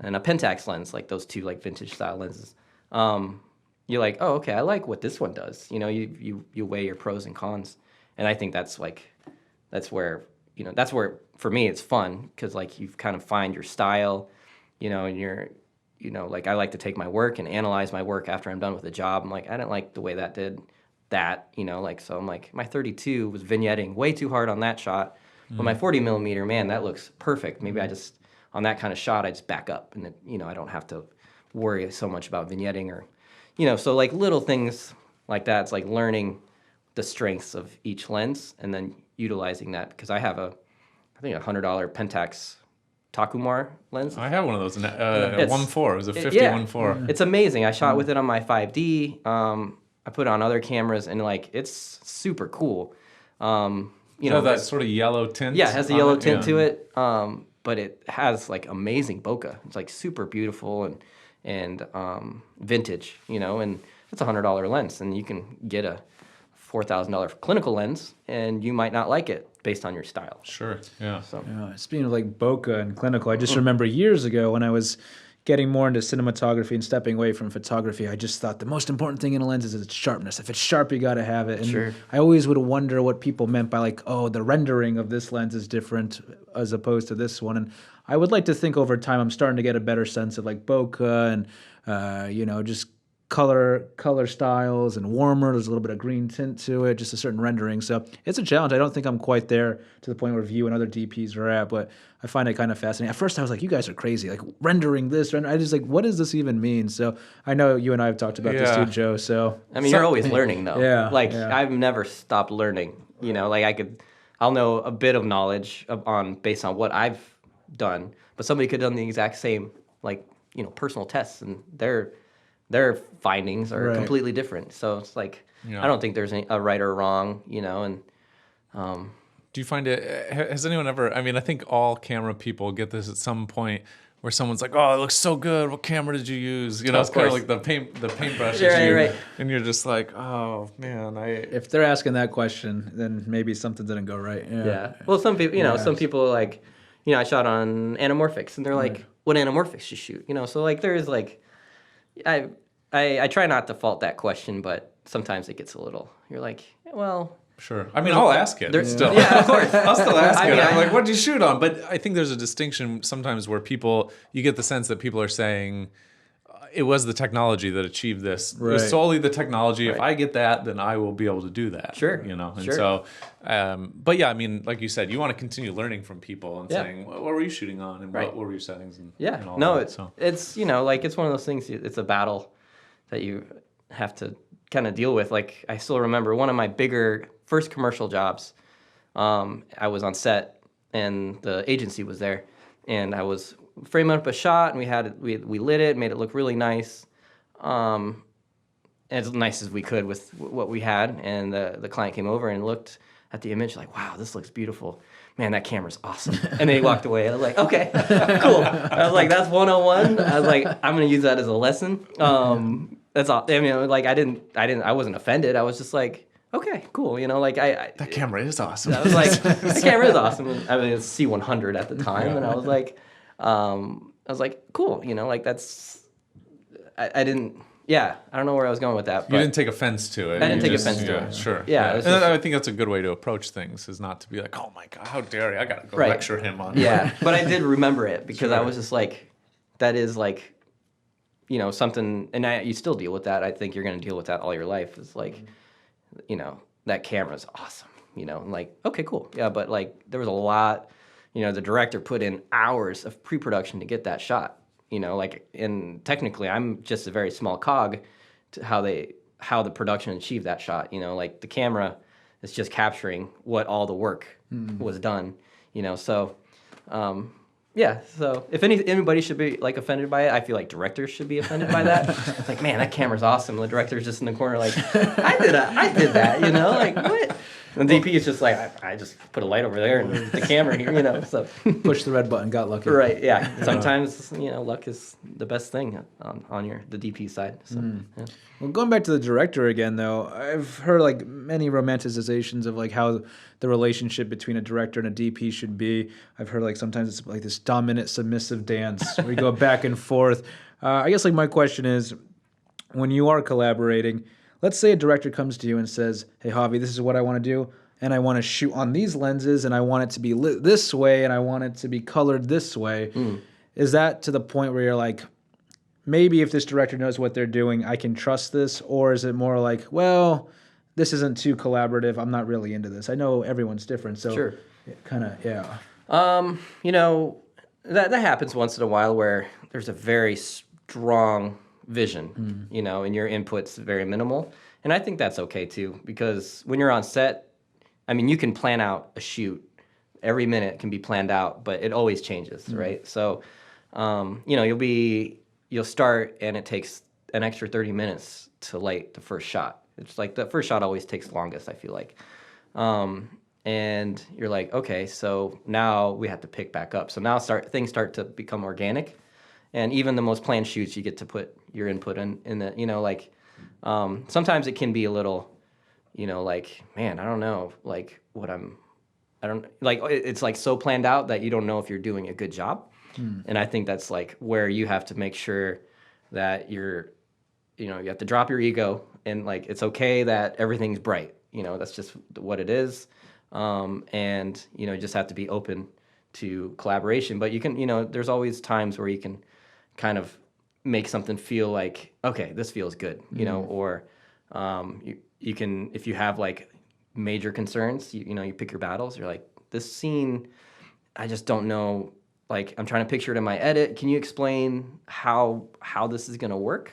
Pentax lens, like those two like vintage style lenses. You're like, oh, okay, I like what this one does. You weigh your pros and cons, and I think that's where for me it's fun, because like you kind of find your style, and you're, like I like to take my work and analyze my work after I'm done with the job. I'm like, I didn't like the way that did that, like, so I'm like, my 32 was vignetting way too hard on that shot, but my 40 millimeter, man, that looks perfect. Maybe I just, on that kind of shot, I just back up, and I don't have to worry so much about vignetting, or, so like little things like that. It's like learning the strengths of each lens and then utilizing that, because I have I think $100 Pentax Takumar lens. I have one of those, 1.4. It was a 50 1.4. It's amazing. I shot with it on my 5D. I put it on other cameras, and like it's super cool. That sort of yellow tint. Yeah, it has a yellow tint to it. But it has like amazing bokeh. It's like super beautiful and vintage, and it's a $100 lens, and you can get a $4,000 clinical lens, and you might not like it based on your style. Sure. Yeah. So Speaking of like bokeh and clinical, I just remember years ago when I was getting more into cinematography and stepping away from photography, I just thought the most important thing in a lens is its sharpness. If it's sharp, you got to have it. And Sure. I always would wonder what people meant by like, oh, the rendering of this lens is different as opposed to this one. And I would like to think over time I'm starting to get a better sense of like bokeh and, just color styles and warmer. There's a little bit of green tint to it, just a certain rendering. So it's a challenge. I don't think I'm quite there to the point where View and other DPs are at, but I find it kind of fascinating. At first I was like, you guys are crazy, like rendering this. I just like, what does this even mean? So I know you and I have talked about this too, Joe. So I mean, you're always learning though. Yeah, Like yeah. I've never stopped learning. Like I'll know a bit of knowledge based on what I've done, but somebody could have done the exact same, like, personal tests, and their findings are Right. completely different. So it's like, I don't think there's a right or wrong, and Do you find it, has anyone ever, I mean, I think all camera people get this at some point where someone's like, oh, it looks so good. What camera did you use? It's kind of like the paintbrush. Right. And you're just like, oh, man. if they're asking that question, then maybe something didn't go right. Yeah. Well, some people, some people like, I shot on anamorphics, and they're like, what anamorphics you shoot? So like there's like, I try not to fault that question, but sometimes it gets a little, you're like, well, Sure. I mean, I'll ask it still. Yeah, of course. I'll still ask it. mean, I'm like, what did you shoot on? But I think there's a distinction sometimes where you get the sense that people are saying, it was the technology that achieved this. It was solely the technology. If I get that, then I will be able to do that. Sure. And so, but yeah, I mean, like you said, you want to continue learning from people and saying, what were you shooting on, and what were your settings, and all that. It's like it's one of those things. It's a battle that you have to kind of deal with. Like I still remember one of my first commercial jobs. I was on set, and the agency was there, and I was framing up a shot, and we lit it, made it look really nice, as nice as we could with what we had. And the client came over and looked at the image like, wow, this looks beautiful. Man, that camera's awesome. And they walked away. I was like, okay, cool. I was like, that's 101. I was like, I'm gonna use that as a lesson. That's all. I mean, like I wasn't offended. I was just like, okay, cool. That camera is awesome. I was like, this camera is awesome. I mean, it's C100 at the time, and I was like, cool. That's. I didn't. Yeah, I don't know where I was going with that. But you didn't take offense to it. I didn't take offense to it. Sure. Yeah. And I think that's a good way to approach things, is not to be like, oh my God, how dare you? I got to go lecture him on. Yeah, but I did remember it because I was just like, that is like, something, and you still deal with that. I think you're going to deal with that all your life. It's like, that camera's awesome. I'm like, okay, cool. Yeah, but like there was a lot, the director put in hours of pre-production to get that shot. And technically I'm just a very small cog to how the production achieved that shot. Like the camera is just capturing what all the work was done. So so if anybody should be like offended by it, I feel like directors should be offended by that. It's like, man, that camera's awesome. And the director's just in the corner like, I did that, like what? And the DP is just like, I just put a light over there and the camera here, so. Push the red button, got lucky. Right, yeah. Sometimes, luck is the best thing on the DP side. So, yeah. Well, going back to the director again, though, I've heard like many romanticizations of like how the relationship between a director and a DP should be. I've heard like sometimes it's like this dominant, submissive dance where you go back and forth. I guess like my question is, when you are collaborating, let's say a director comes to you and says, hey, Javi, this is what I want to do, and I want to shoot on these lenses, and I want it to be lit this way, and I want it to be colored this way. Is that to the point where you're like, maybe if this director knows what they're doing, I can trust this? Or is it more like, well, this isn't too collaborative, I'm not really into this? I know everyone's different, so sure. Kind of, yeah. That happens once in a while where there's a very strong vision, and your input's very minimal. And I think that's okay too, because when you're on set, I mean, you can plan out a shoot. Every minute can be planned out, but it always changes, right? So, you'll start and it takes an extra 30 minutes to light the first shot. It's like the first shot always takes longest, I feel like. And you're like, okay, so now we have to pick back up. So now things start to become organic. And even the most planned shoots, you get to put your input in the, sometimes it can be a little, like, man, I don't know, like it's like so planned out that you don't know if you're doing a good job. And I think that's like where you have to make sure that you have to drop your ego and like, it's okay that everything's bright, that's just what it is. And, you just have to be open to collaboration, but you can, there's always times where you can kind of make something feel like, okay, this feels good, or you can, if you have like major concerns, you pick your battles. You're like, this scene, I just don't know, like I'm trying to picture it in my edit. Can you explain how this is going to work?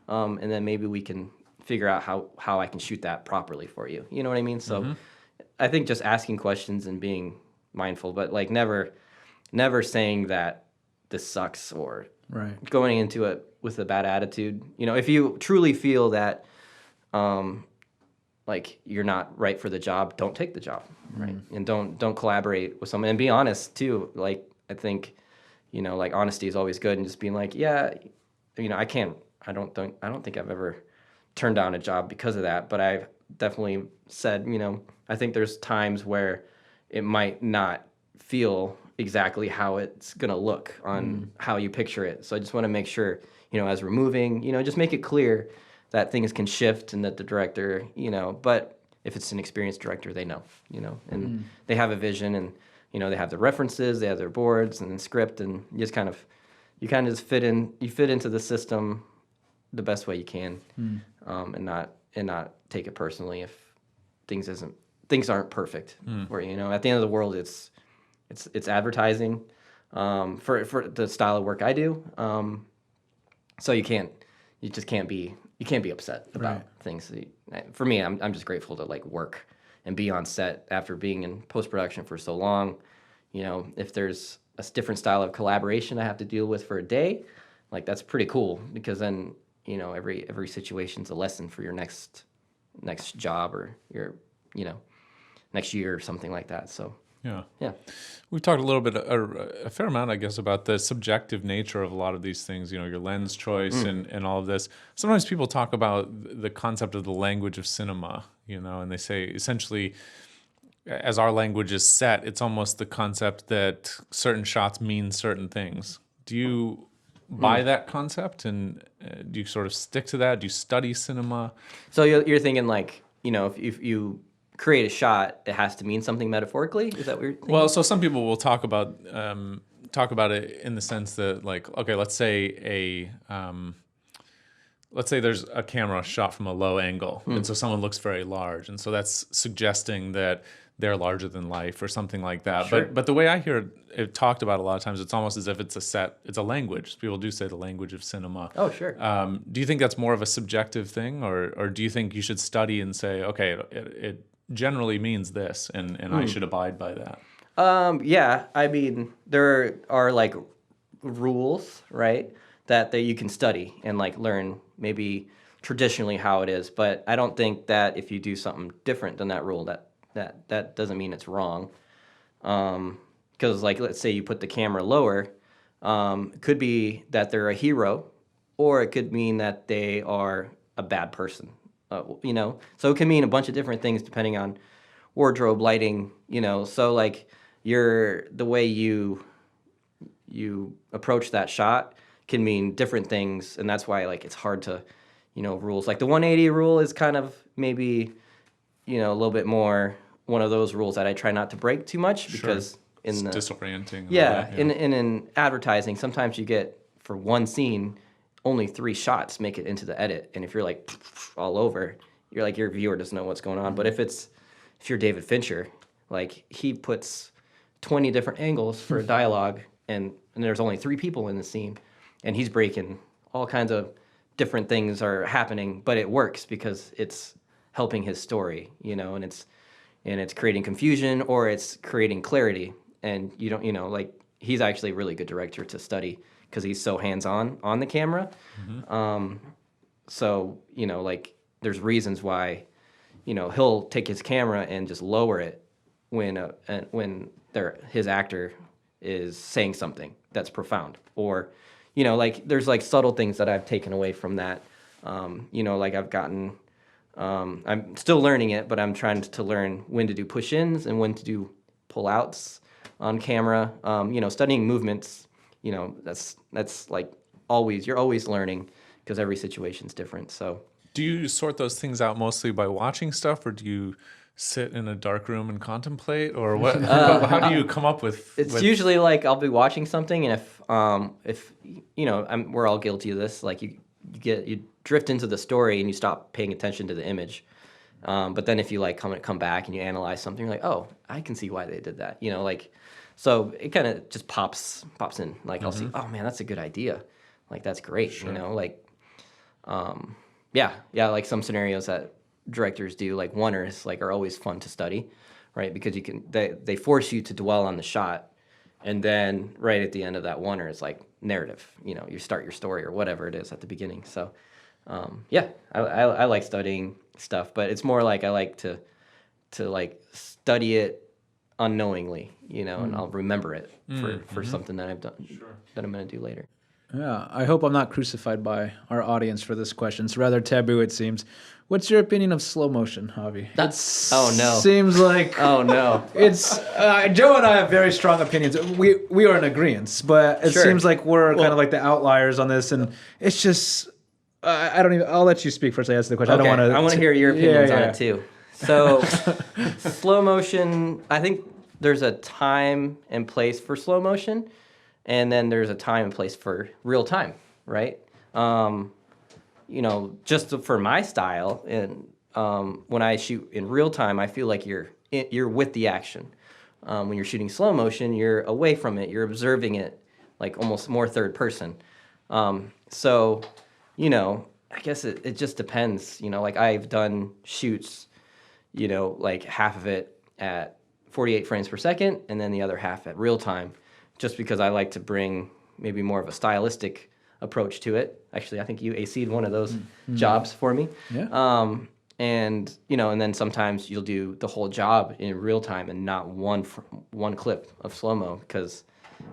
And then maybe we can figure out how I can shoot that properly for you. You know what I mean? So I think just asking questions and being mindful, but like never saying that this sucks or going into it with a bad attitude. If you truly feel that like you're not right for the job, don't take the job, right? And don't collaborate with someone. And be honest too. Like I think, like honesty is always good, and just being like, yeah, I don't think I've ever turned down a job because of that, but I've definitely said, I think there's times where it might not feel exactly how it's going to look on how you picture it. So I just want to make sure, as we're moving, just make it clear that things can shift and that the director, but if it's an experienced director, they know, and they have a vision, and they have the references, they have their boards and script, and you kind of just fit into the system the best way you can, and not take it personally if things aren't perfect. Or at the end of the world, it's advertising for the style of work I do. So you just can't be upset about things. For me, I'm just grateful to like work and be on set after being in post-production for so long. If there's a different style of collaboration I have to deal with for a day, like that's pretty cool, because then every situation's a lesson for your next job or your next year or something like that. So yeah, we've talked a little bit, a fair amount, I guess, about the subjective nature of a lot of these things. Your lens choice and all of this. Sometimes people talk about the concept of the language of cinema, and they say essentially, as our language is set, it's almost the concept that certain shots mean certain things. Do you buy that concept, and do you sort of stick to that? Do you study cinema? So you're thinking like, if you create a shot, it has to mean something metaphorically? Is that what you're thinking? Well, so some people will talk about it in the sense that, like, okay, let's say there's a camera shot from a low angle, and so someone looks very large, and so that's suggesting that they're larger than life or something like that. Sure. But the way I hear it talked about a lot of times, it's almost as if it's a language. People do say the language of cinema. Oh, sure. Do you think that's more of a subjective thing, or do you think you should study and say, okay, it generally means this, and I should abide by that? Yeah, I mean, there are like rules, right, that you can study and like learn maybe traditionally how it is, but I don't think that if you do something different than that rule, that doesn't mean it's wrong. Because like, let's say you put the camera lower, it could be that they're a hero, or it could mean that they are a bad person. So it can mean a bunch of different things depending on wardrobe, lighting, so like the way you approach that shot can mean different things, and that's why like it's hard to, rules. Like the 180 rule is kind of maybe, a little bit more one of those rules that I try not to break too much, because it's disorienting. Yeah, in advertising, sometimes you get, for one scene, only 3 shots make it into the edit, and if you're like all over, you're like, your viewer doesn't know what's going on. But if you're David Fincher, like he puts 20 different angles for a dialogue, and there's only 3 people in the scene, and he's breaking all kinds of different things are happening, but it works because it's helping his story, and it's creating confusion, or it's creating clarity, and you don't, like he's actually a really good director to study, because he's so hands-on on the camera. So, like there's reasons why, he'll take his camera and just lower it when his actor is saying something that's profound, or, like there's like subtle things that I've taken away from that. Like I've gotten, I'm still learning it, but I'm trying to learn when to do push-ins and when to do pull-outs on camera. Studying movements, that's like you're always learning, because every situation's different. So do you sort those things out mostly by watching stuff, or do you sit in a dark room and contemplate, or what? How do you come up with? It's usually like I'll be watching something, and if we're all guilty of this. Like you drift into the story and you stop paying attention to the image. But then if you like come back and you analyze something, you're like, oh, I can see why they did that. So it kind of just pops in. Like I'll see, oh man, that's a good idea. Like that's great. Sure. Like some scenarios that directors do, like oneers, like are always fun to study, right? Because they force you to dwell on the shot, and then right at the end of that oneer is like narrative. You start your story or whatever it is at the beginning. So I like studying stuff, but it's more like I like to like study it unknowingly, and I'll remember it for something that I've done, that I'm going to do later. Yeah, I hope I'm not crucified by our audience for this question. It's rather taboo, it seems. What's your opinion of slow motion, Javi? Oh no. Seems like oh no. It's Joe and I have very strong opinions. We are in agreement, but it seems like we're kind of like the outliers on this, and it's just I don't even. I'll let you speak first. I ask the question. Okay. I don't want to. I want to hear your opinions on it too. So slow motion, I think there's a time and place for slow motion, and then there's a time and place for real time, right? Just for my style, and when I shoot in real time, I feel like you're with the action. When you're shooting slow motion, you're away from it. You're observing it, like almost more third person. So, I guess it just depends. Like I've done shoots, like half of it at 48 frames per second, and then the other half at real time, just because I like to bring maybe more of a stylistic approach to it. Actually, I think you AC'd one of those jobs for me. Yeah. And then sometimes you'll do the whole job in real time and not one clip of slow-mo, because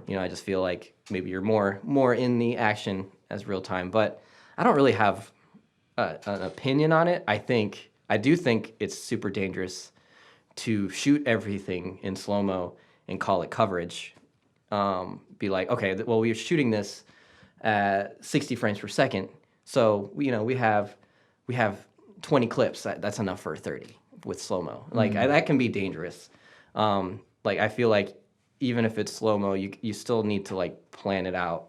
I just feel like maybe you're more in the action as real time. But I don't really have an opinion on it. I do think it's super dangerous to shoot everything in slow-mo and call it coverage. Be like, okay, well, we're shooting this at 60 frames per second, so we have 20 clips. That's enough for 30 with slow-mo. Like that can be dangerous. I feel like even if it's slow-mo, you still need to like plan it out.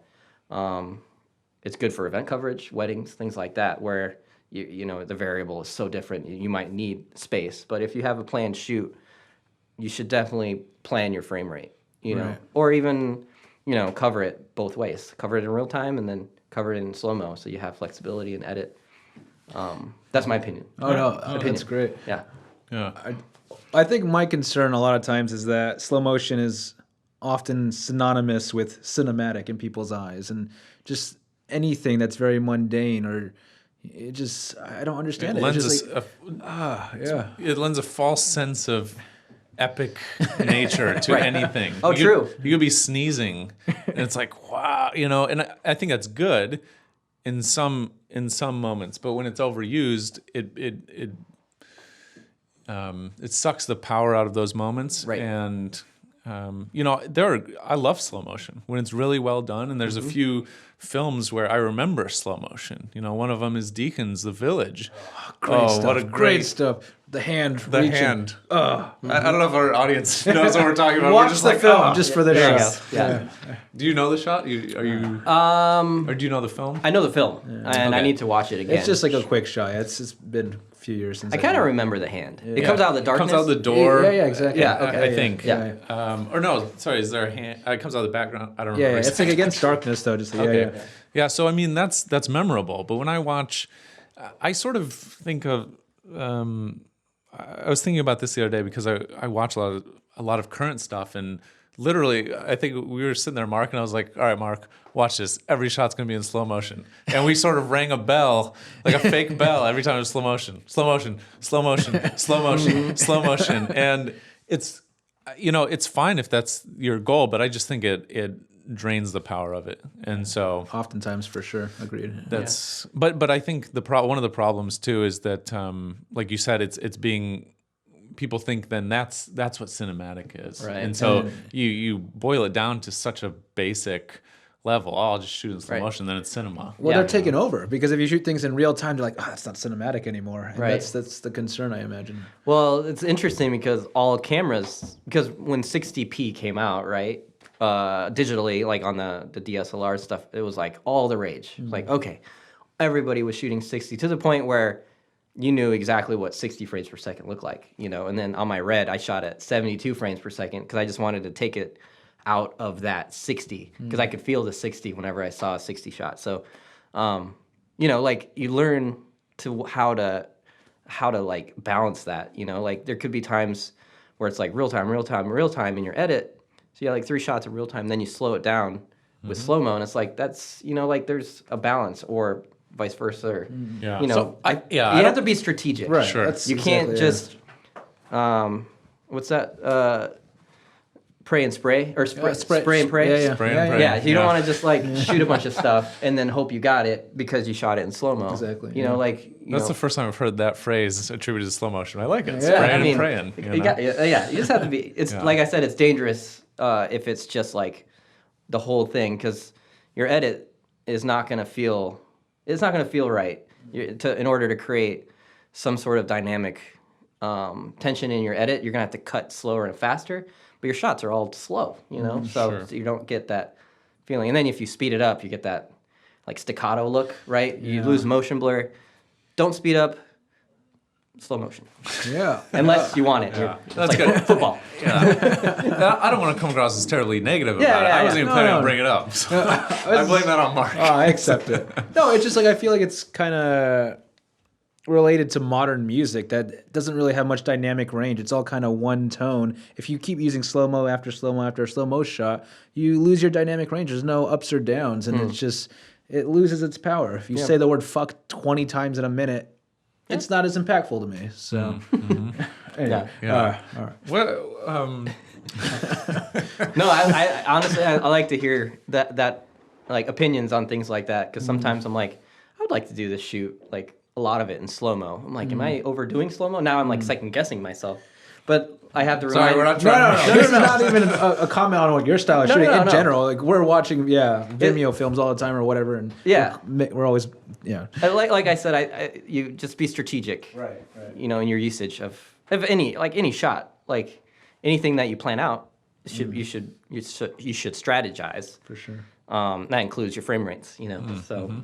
It's good for event coverage, weddings, things like that, where the variable is so different. You might need space, but if you have a planned shoot, you should definitely plan your frame rate. Right. Or even cover it both ways. Cover it in real time and then cover it in slow-mo, so you have flexibility and edit. That's my opinion. Oh no, that's great. Yeah. Yeah. I think my concern a lot of times is that slow motion is often synonymous with cinematic in people's eyes, and just anything that's very mundane or I don't understand it. It lends a false sense of epic nature to anything. Oh, true. You could be sneezing, and it's like, wow, and I think that's good in some moments, but when it's overused, it sucks the power out of those moments. Right. And I love slow motion when it's really well done, and there's a few films where I remember slow motion. One of them is Deacon's The Village. Great stuff. What a great stuff. The hand. The reaching. hand. I don't know if our audience knows what we're talking about. Watch we're just the like, film just for the There you shot. go. Yeah. Do you know the shot? Or do you know the film? I know the film, and I Okay. need to watch it again. It's just like a quick shot. It's been a few years since I kind of remember the hand. It comes out of the darkness. It comes out the door. Yeah, exactly. Yeah, okay. I think. Yeah. Or no, sorry, is there a hand? It comes out of the background. I don't Yeah, remember. it's like against darkness though. Just Okay. Yeah, so I mean that's memorable. But when I watch, I sort of think of. I was thinking about this the other day because I watch a lot of current stuff, and literally I think we were sitting there, Mark, and I was like, all right, Mark, watch this. Every shot's gonna be in slow motion, and we sort of rang a bell, like a fake bell, every time it was slow motion, slow motion, slow motion, slow motion, slow motion, and it's fine if that's your goal, but I just think it drains the power of it, and so Oftentimes, for sure, agreed. that's. But I think one of the problems too is that, like you said, it's being. People think then that's what cinematic is, Right. and so you boil it down to such a basic level. Oh, I'll just shoot in slow Right. motion, then it's cinema. Well, Yeah. they're taking over because if you shoot things in real time, they're like, that's not cinematic anymore. And Right. That's the concern, I imagine. Well, it's interesting because because when 60p came out, right, digitally, like on the DSLR stuff, it was like all the rage. Like, okay, everybody was shooting 60 to the point where you knew exactly what 60 frames per second looked like, and then on my Red, I shot at 72 frames per second because I just wanted to take it out of that 60 because I could feel the 60 whenever I saw a 60 shot. So, like you learn to how to like balance that, like there could be times where it's like real time in your edit. So you have like 3 shots of real time, then you slow it down with slow-mo, and it's like that's like there's a balance, or vice versa, or Yeah. So you I have to be strategic. Right. Sure. That's You can't exactly just what's that? Pray and spray, or spray and pray. Yeah. Spray and pray. Yeah, you don't want to just like shoot a bunch of stuff and then hope you got it because you shot it in slow mo. Exactly, You yeah. know, like That's the first time I've heard that phrase attributed to slow motion. I like it. Yeah, Spraying I mean, and praying. you just have to be. It's Yeah. like I said, it's dangerous if it's just like the whole thing, because your edit is not going to feel. It's not going to feel right in order to create some sort of dynamic tension in your edit, you're gonna have to cut slower and faster. But your shots are all slow, you know, so you don't get that feeling. And then if you speed it up, you get that like staccato look, right? You lose motion blur. Don't speed up. Slow motion. Yeah. Unless you want it. Yeah. It's That's like good. football. Yeah. I don't want to come across as terribly negative about it. I wasn't even planning on bringing it up. So I blame that on Mark. Oh, I accept it. No, it's just like I feel like it's kind of related to modern music that doesn't really have much dynamic range. It's all kind of one tone. If you keep using slow-mo after slow-mo after a slow-mo shot, you lose your dynamic range. There's no ups or downs, and it's just, it loses its power. If you say the word fuck 20 times in a minute, it's not as impactful to me. So, anyway. Yeah. All right. Well, No, I honestly, I like to hear that like opinions on things like that, because sometimes I'm like, I would like to do this shoot, like a lot of it in slow-mo. I'm like, am I overdoing slow-mo? Now I'm like second-guessing myself. But I have to remind... sorry, we're not trying to... This is not even a comment on what your style is shooting in general. Like, we're watching, Vimeo films all the time or whatever, and we're always, Like I said, you just be strategic, right. You know, in your usage of any shot, like anything that you plan out, you should strategize. For sure. That includes your frame rates, you know. So,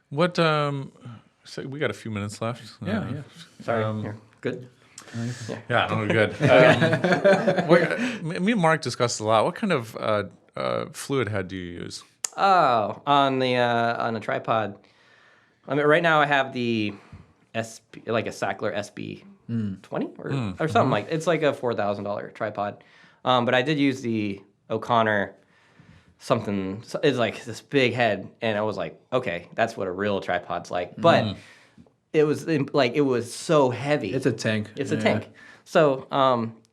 What, so we got a few minutes left. Yeah. sorry, you're good. Yeah, no, we're good. Me and Mark discussed a lot. What kind of fluid head do you use? Oh, on a tripod. I mean, right now I have the SP, like a Sackler SB 20 or something like. It's like a $4,000 tripod. But I did use the O'Connor something. It's like this big head, and I was like, okay, that's what a real tripod's like. But it was so heavy. It's a tank. It's a tank. So,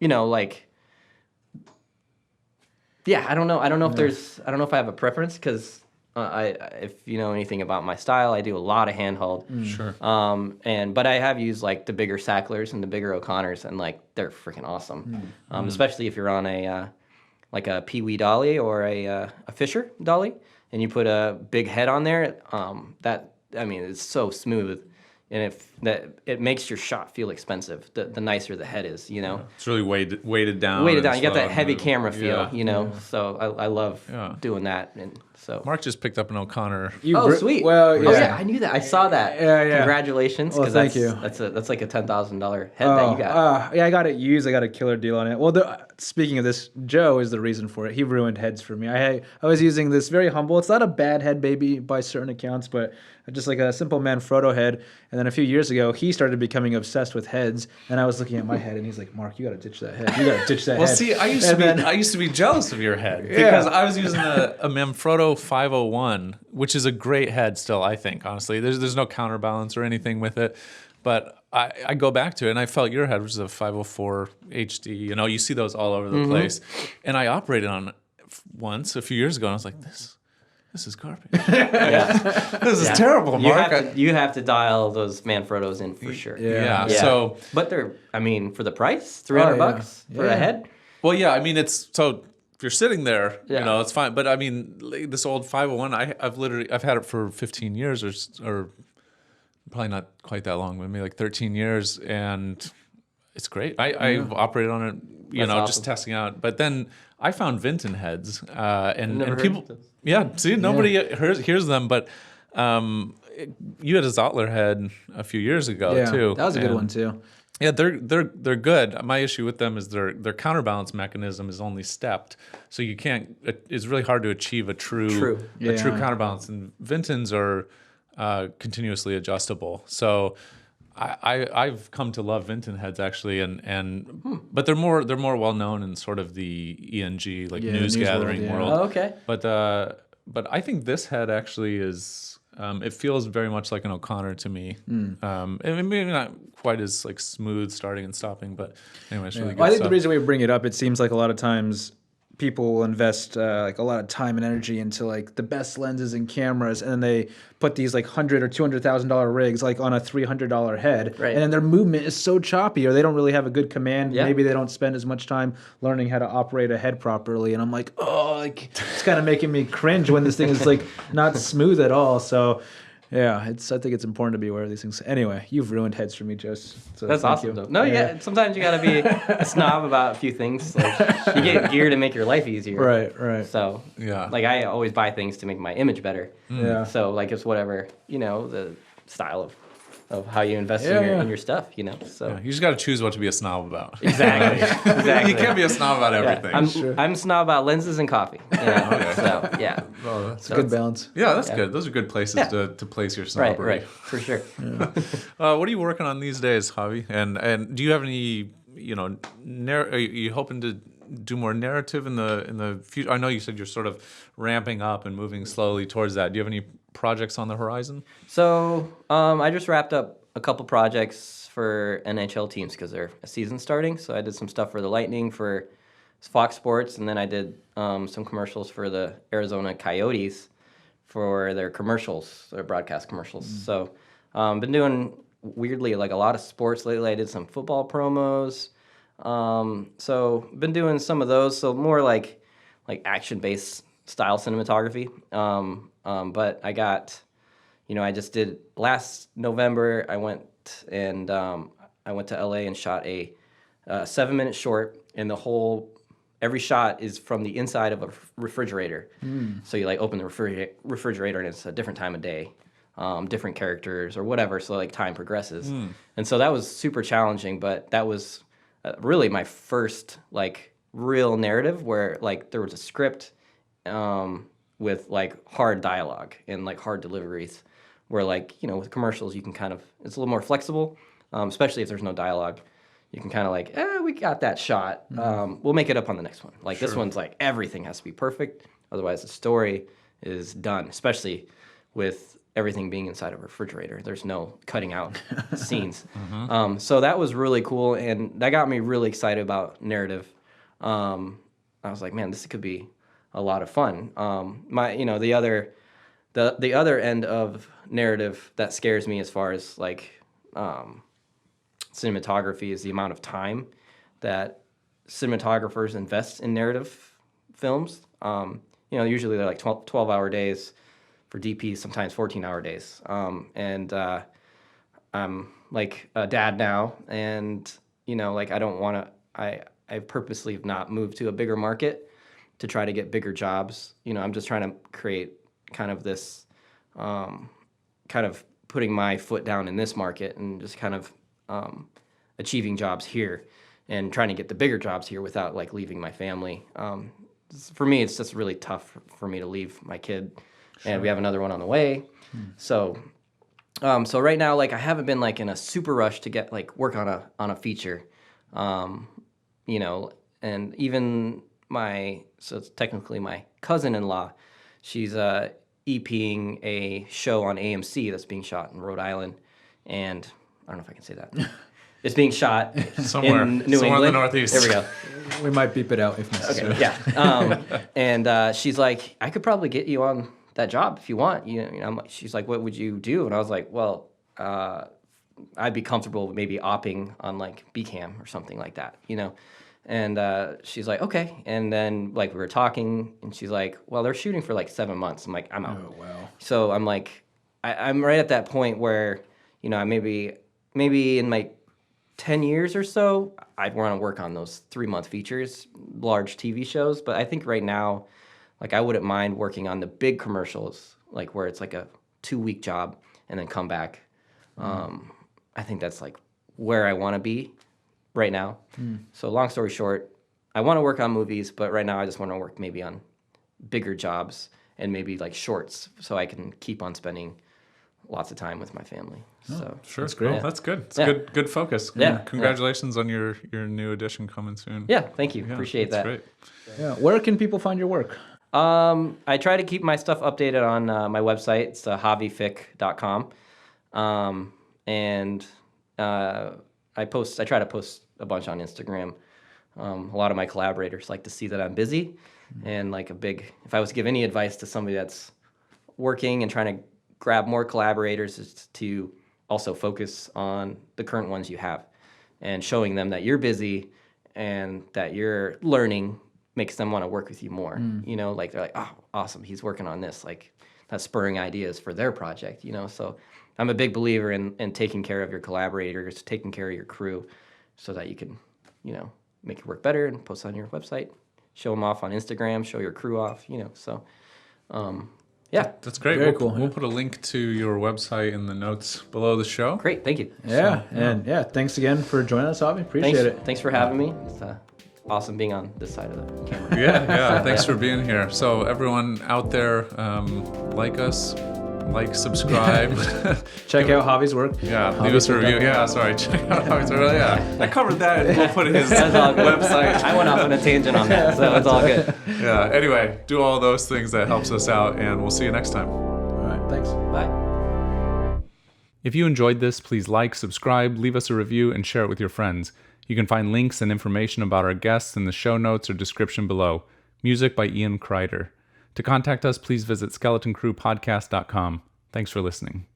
you know, like, yeah, I don't know. I don't know if I have a preference, because if you know anything about my style, I do a lot of handheld. Sure. But I have used like the bigger Sacklers and the bigger O'Connors, and like they're freaking awesome. Especially if you're on a like a Pee Wee dolly or a Fisher dolly, and you put a big head on there. It's so smooth. And it makes your shot feel expensive. The nicer the head is, you know. It's really weighted down. You got that heavy camera feel, you know. So I love doing that, and so. Mark just picked up an O'Connor. Sweet. Well, Oh yeah, I knew that. I saw that. Yeah. Congratulations. Well, thank you. That's like a $10,000 head that you got. I got it used. I got a killer deal on it. Well, speaking of this, Joe is the reason for it. He ruined heads for me. I was using this very humble. It's not a bad head, baby, by certain accounts, but just like a simple Manfrotto head. And then a few years ago, he started becoming obsessed with heads. And I was looking at my head, and he's like, "Mark, you got to ditch that head. You got to ditch that head." Well, see, I used to be jealous of your head because I was using a Manfrotto 501, which is a great head still. I think honestly, there's no counterbalance or anything with it, but I go back to it, and I felt your head, which is a 504 HD. You know, you see those all over the place, and I operated on it once a few years ago, and I was like, This is garbage. This is terrible, Mark. You have to dial those Manfrottos in for sure. Yeah. So, but they're, for the price, $300 for a head. Well, yeah. I mean, it's so if you're sitting there, you know, it's fine. But I mean, this old 501, I've had it for 15 years or probably not quite that long, maybe like 13 years, and it's great. I've operated on it, That's awesome. just testing out. But then I found Vinton heads, and people. Heard of Yeah, see, nobody hears them, but you had a Zottler head a few years ago too. That was a good one too. Yeah, they're good. My issue with them is their counterbalance mechanism is only stepped, so you can't. It's really hard to achieve a true counterbalance. And Vintons are continuously adjustable. So I've come to love Vinton heads actually, but they're more well known in sort of the ENG news gathering world. Oh, okay. But I think this head actually is. It feels very much like an O'Connor to me. And maybe not quite as smooth starting and stopping, but anyway, it's really good. Well, I think the reason we bring it up, it seems like a lot of times people will invest a lot of time and energy into the best lenses and cameras, and then they put these $100,000 or $200,000 rigs on a $300 head, right. And then their movement is so choppy, or they don't really have a good command. Yeah. Maybe they don't spend as much time learning how to operate a head properly, and I'm it's kind of making me cringe when this thing is not smooth at all. So Yeah, I think it's important to be aware of these things. Anyway, you've ruined heads for me, Jose. So That's thank awesome, you. though. No, yeah. Sometimes you gotta be a snob about a few things. Like you get gear to make your life easier. Right. So Yeah. like I always buy things to make my image better. Yeah. So like it's whatever the style of how you invest in your stuff. So Yeah, you just got to choose what to be a snob about. exactly. You can't be a snob about everything. I'm snob about lenses and coffee. Okay. So yeah. Well, It's a good balance. yeah, that's good. Those are good places to place your snobbery. Right, for sure. What are you working on these days, Javi? And do you have any, are you hoping to do more narrative in the future? I know you said you're sort of ramping up and moving slowly towards that. Do you have any projects on the horizon? So I just wrapped up a couple projects for NHL teams because their season's starting. So I did some stuff for the Lightning, for Fox Sports, and then I did some commercials for the Arizona Coyotes for their commercials, their broadcast commercials. So been doing, weirdly, like a lot of sports lately. I did some football promos. So been doing some of those. So more like action-based style cinematography. But I got, I just did last November. I went to LA and shot a 7-minute short, and every shot is from the inside of a refrigerator. So you open the refrigerator and it's a different time of day, different characters or whatever. So time progresses, and so that was super challenging. But that was really my first real narrative where there was a script with hard dialogue and hard deliveries. Where with commercials you can it's a little more flexible, especially if there's no dialogue. You can we got that shot. We'll make it up on the next one. This one's everything has to be perfect. Otherwise the story is done, especially with everything being inside of a refrigerator. There's no cutting out scenes. So that was really cool, and that got me really excited about narrative. I was like, man, this could be a lot of fun. The other end of narrative that scares me as far as cinematography is the amount of time that cinematographers invest in narrative films. Usually they're 12-hour days for DPs, sometimes 14-hour days. And I'm a dad now, and I don't want to. I purposely have not moved to a bigger market to try to get bigger jobs. I'm just trying to create kind of this, kind of putting my foot down in this market and just kind of achieving jobs here and trying to get the bigger jobs here without leaving my family. For me, it's just really tough for me to leave my kid, and we have another one on the way. So right now, I haven't been in a super rush to get work on a feature, and even so it's technically my cousin-in-law, she's EPing a show on AMC that's being shot in Rhode Island, and I don't know if I can say that. It's being shot somewhere in New somewhere England. in the Northeast. There we go. We might beep it out if necessary. Okay, yeah. And she's like, I could probably get you on that job if you want. She's like, what would you do? And I was like, well, I'd be comfortable maybe opping on BCam or something like that, And she's like, okay. And then we were talking, and she's like, well, they're shooting for 7 months. I'm like, I'm out. Oh, wow. So I'm like, I'm right at that point where, maybe in 10 years or so, I'd want to work on those 3-month features, large TV shows. But I think right now, I wouldn't mind working on the big commercials, where it's a 2-week job and then come back. I think that's where I want to be right now. So long story short, I want to work on movies, but right now I just want to work maybe on bigger jobs and maybe shorts, so I can keep on spending lots of time with my family. So Sure, that's great. Well, that's good. It's Yeah. good focus. Yeah. Congratulations on your new edition coming soon. yeah, thank you. Yeah, Appreciate that's that. Great. Yeah. Where can people find your work? I try to keep my stuff updated on my website. It's javifick.com. And I try to post a bunch on Instagram. A lot of my collaborators like to see that I'm busy, and if I was to give any advice to somebody that's working and trying to grab more collaborators, is to also focus on the current ones you have, and showing them that you're busy and that you're learning makes them want to work with you more. They're like, oh, awesome, he's working on this. that's spurring ideas for their project, you know. So I'm a big believer in taking care of your collaborators, taking care of your crew, so that you can, you know, make your work better and post on your website, show them off on Instagram, show your crew off, you know. So, yeah. That's great. Very We'll, cool, we'll put a link to your website in the notes below the show. Great, thank you. Yeah, and thanks again for joining us, Javi. Appreciate it. Thanks for having me. It's awesome being on this side of the camera. Yeah. Thanks for being here. So everyone out there, like us, subscribe. Check out Javi's work. Yeah, leave us a review. Yeah, sorry. Check out Javi's work. Yeah, I covered that. We'll put his website. I went off on a tangent on that, so it's all good. Yeah. Anyway, do all those things. That helps us out, and we'll see you next time. All right, thanks. Bye. If you enjoyed this, please like, subscribe, leave us a review, and share it with your friends. You can find links and information about our guests in the show notes or description below. Music by Ian Kreider. To contact us, please visit SkeletonCrewPodcast.com. Thanks for listening.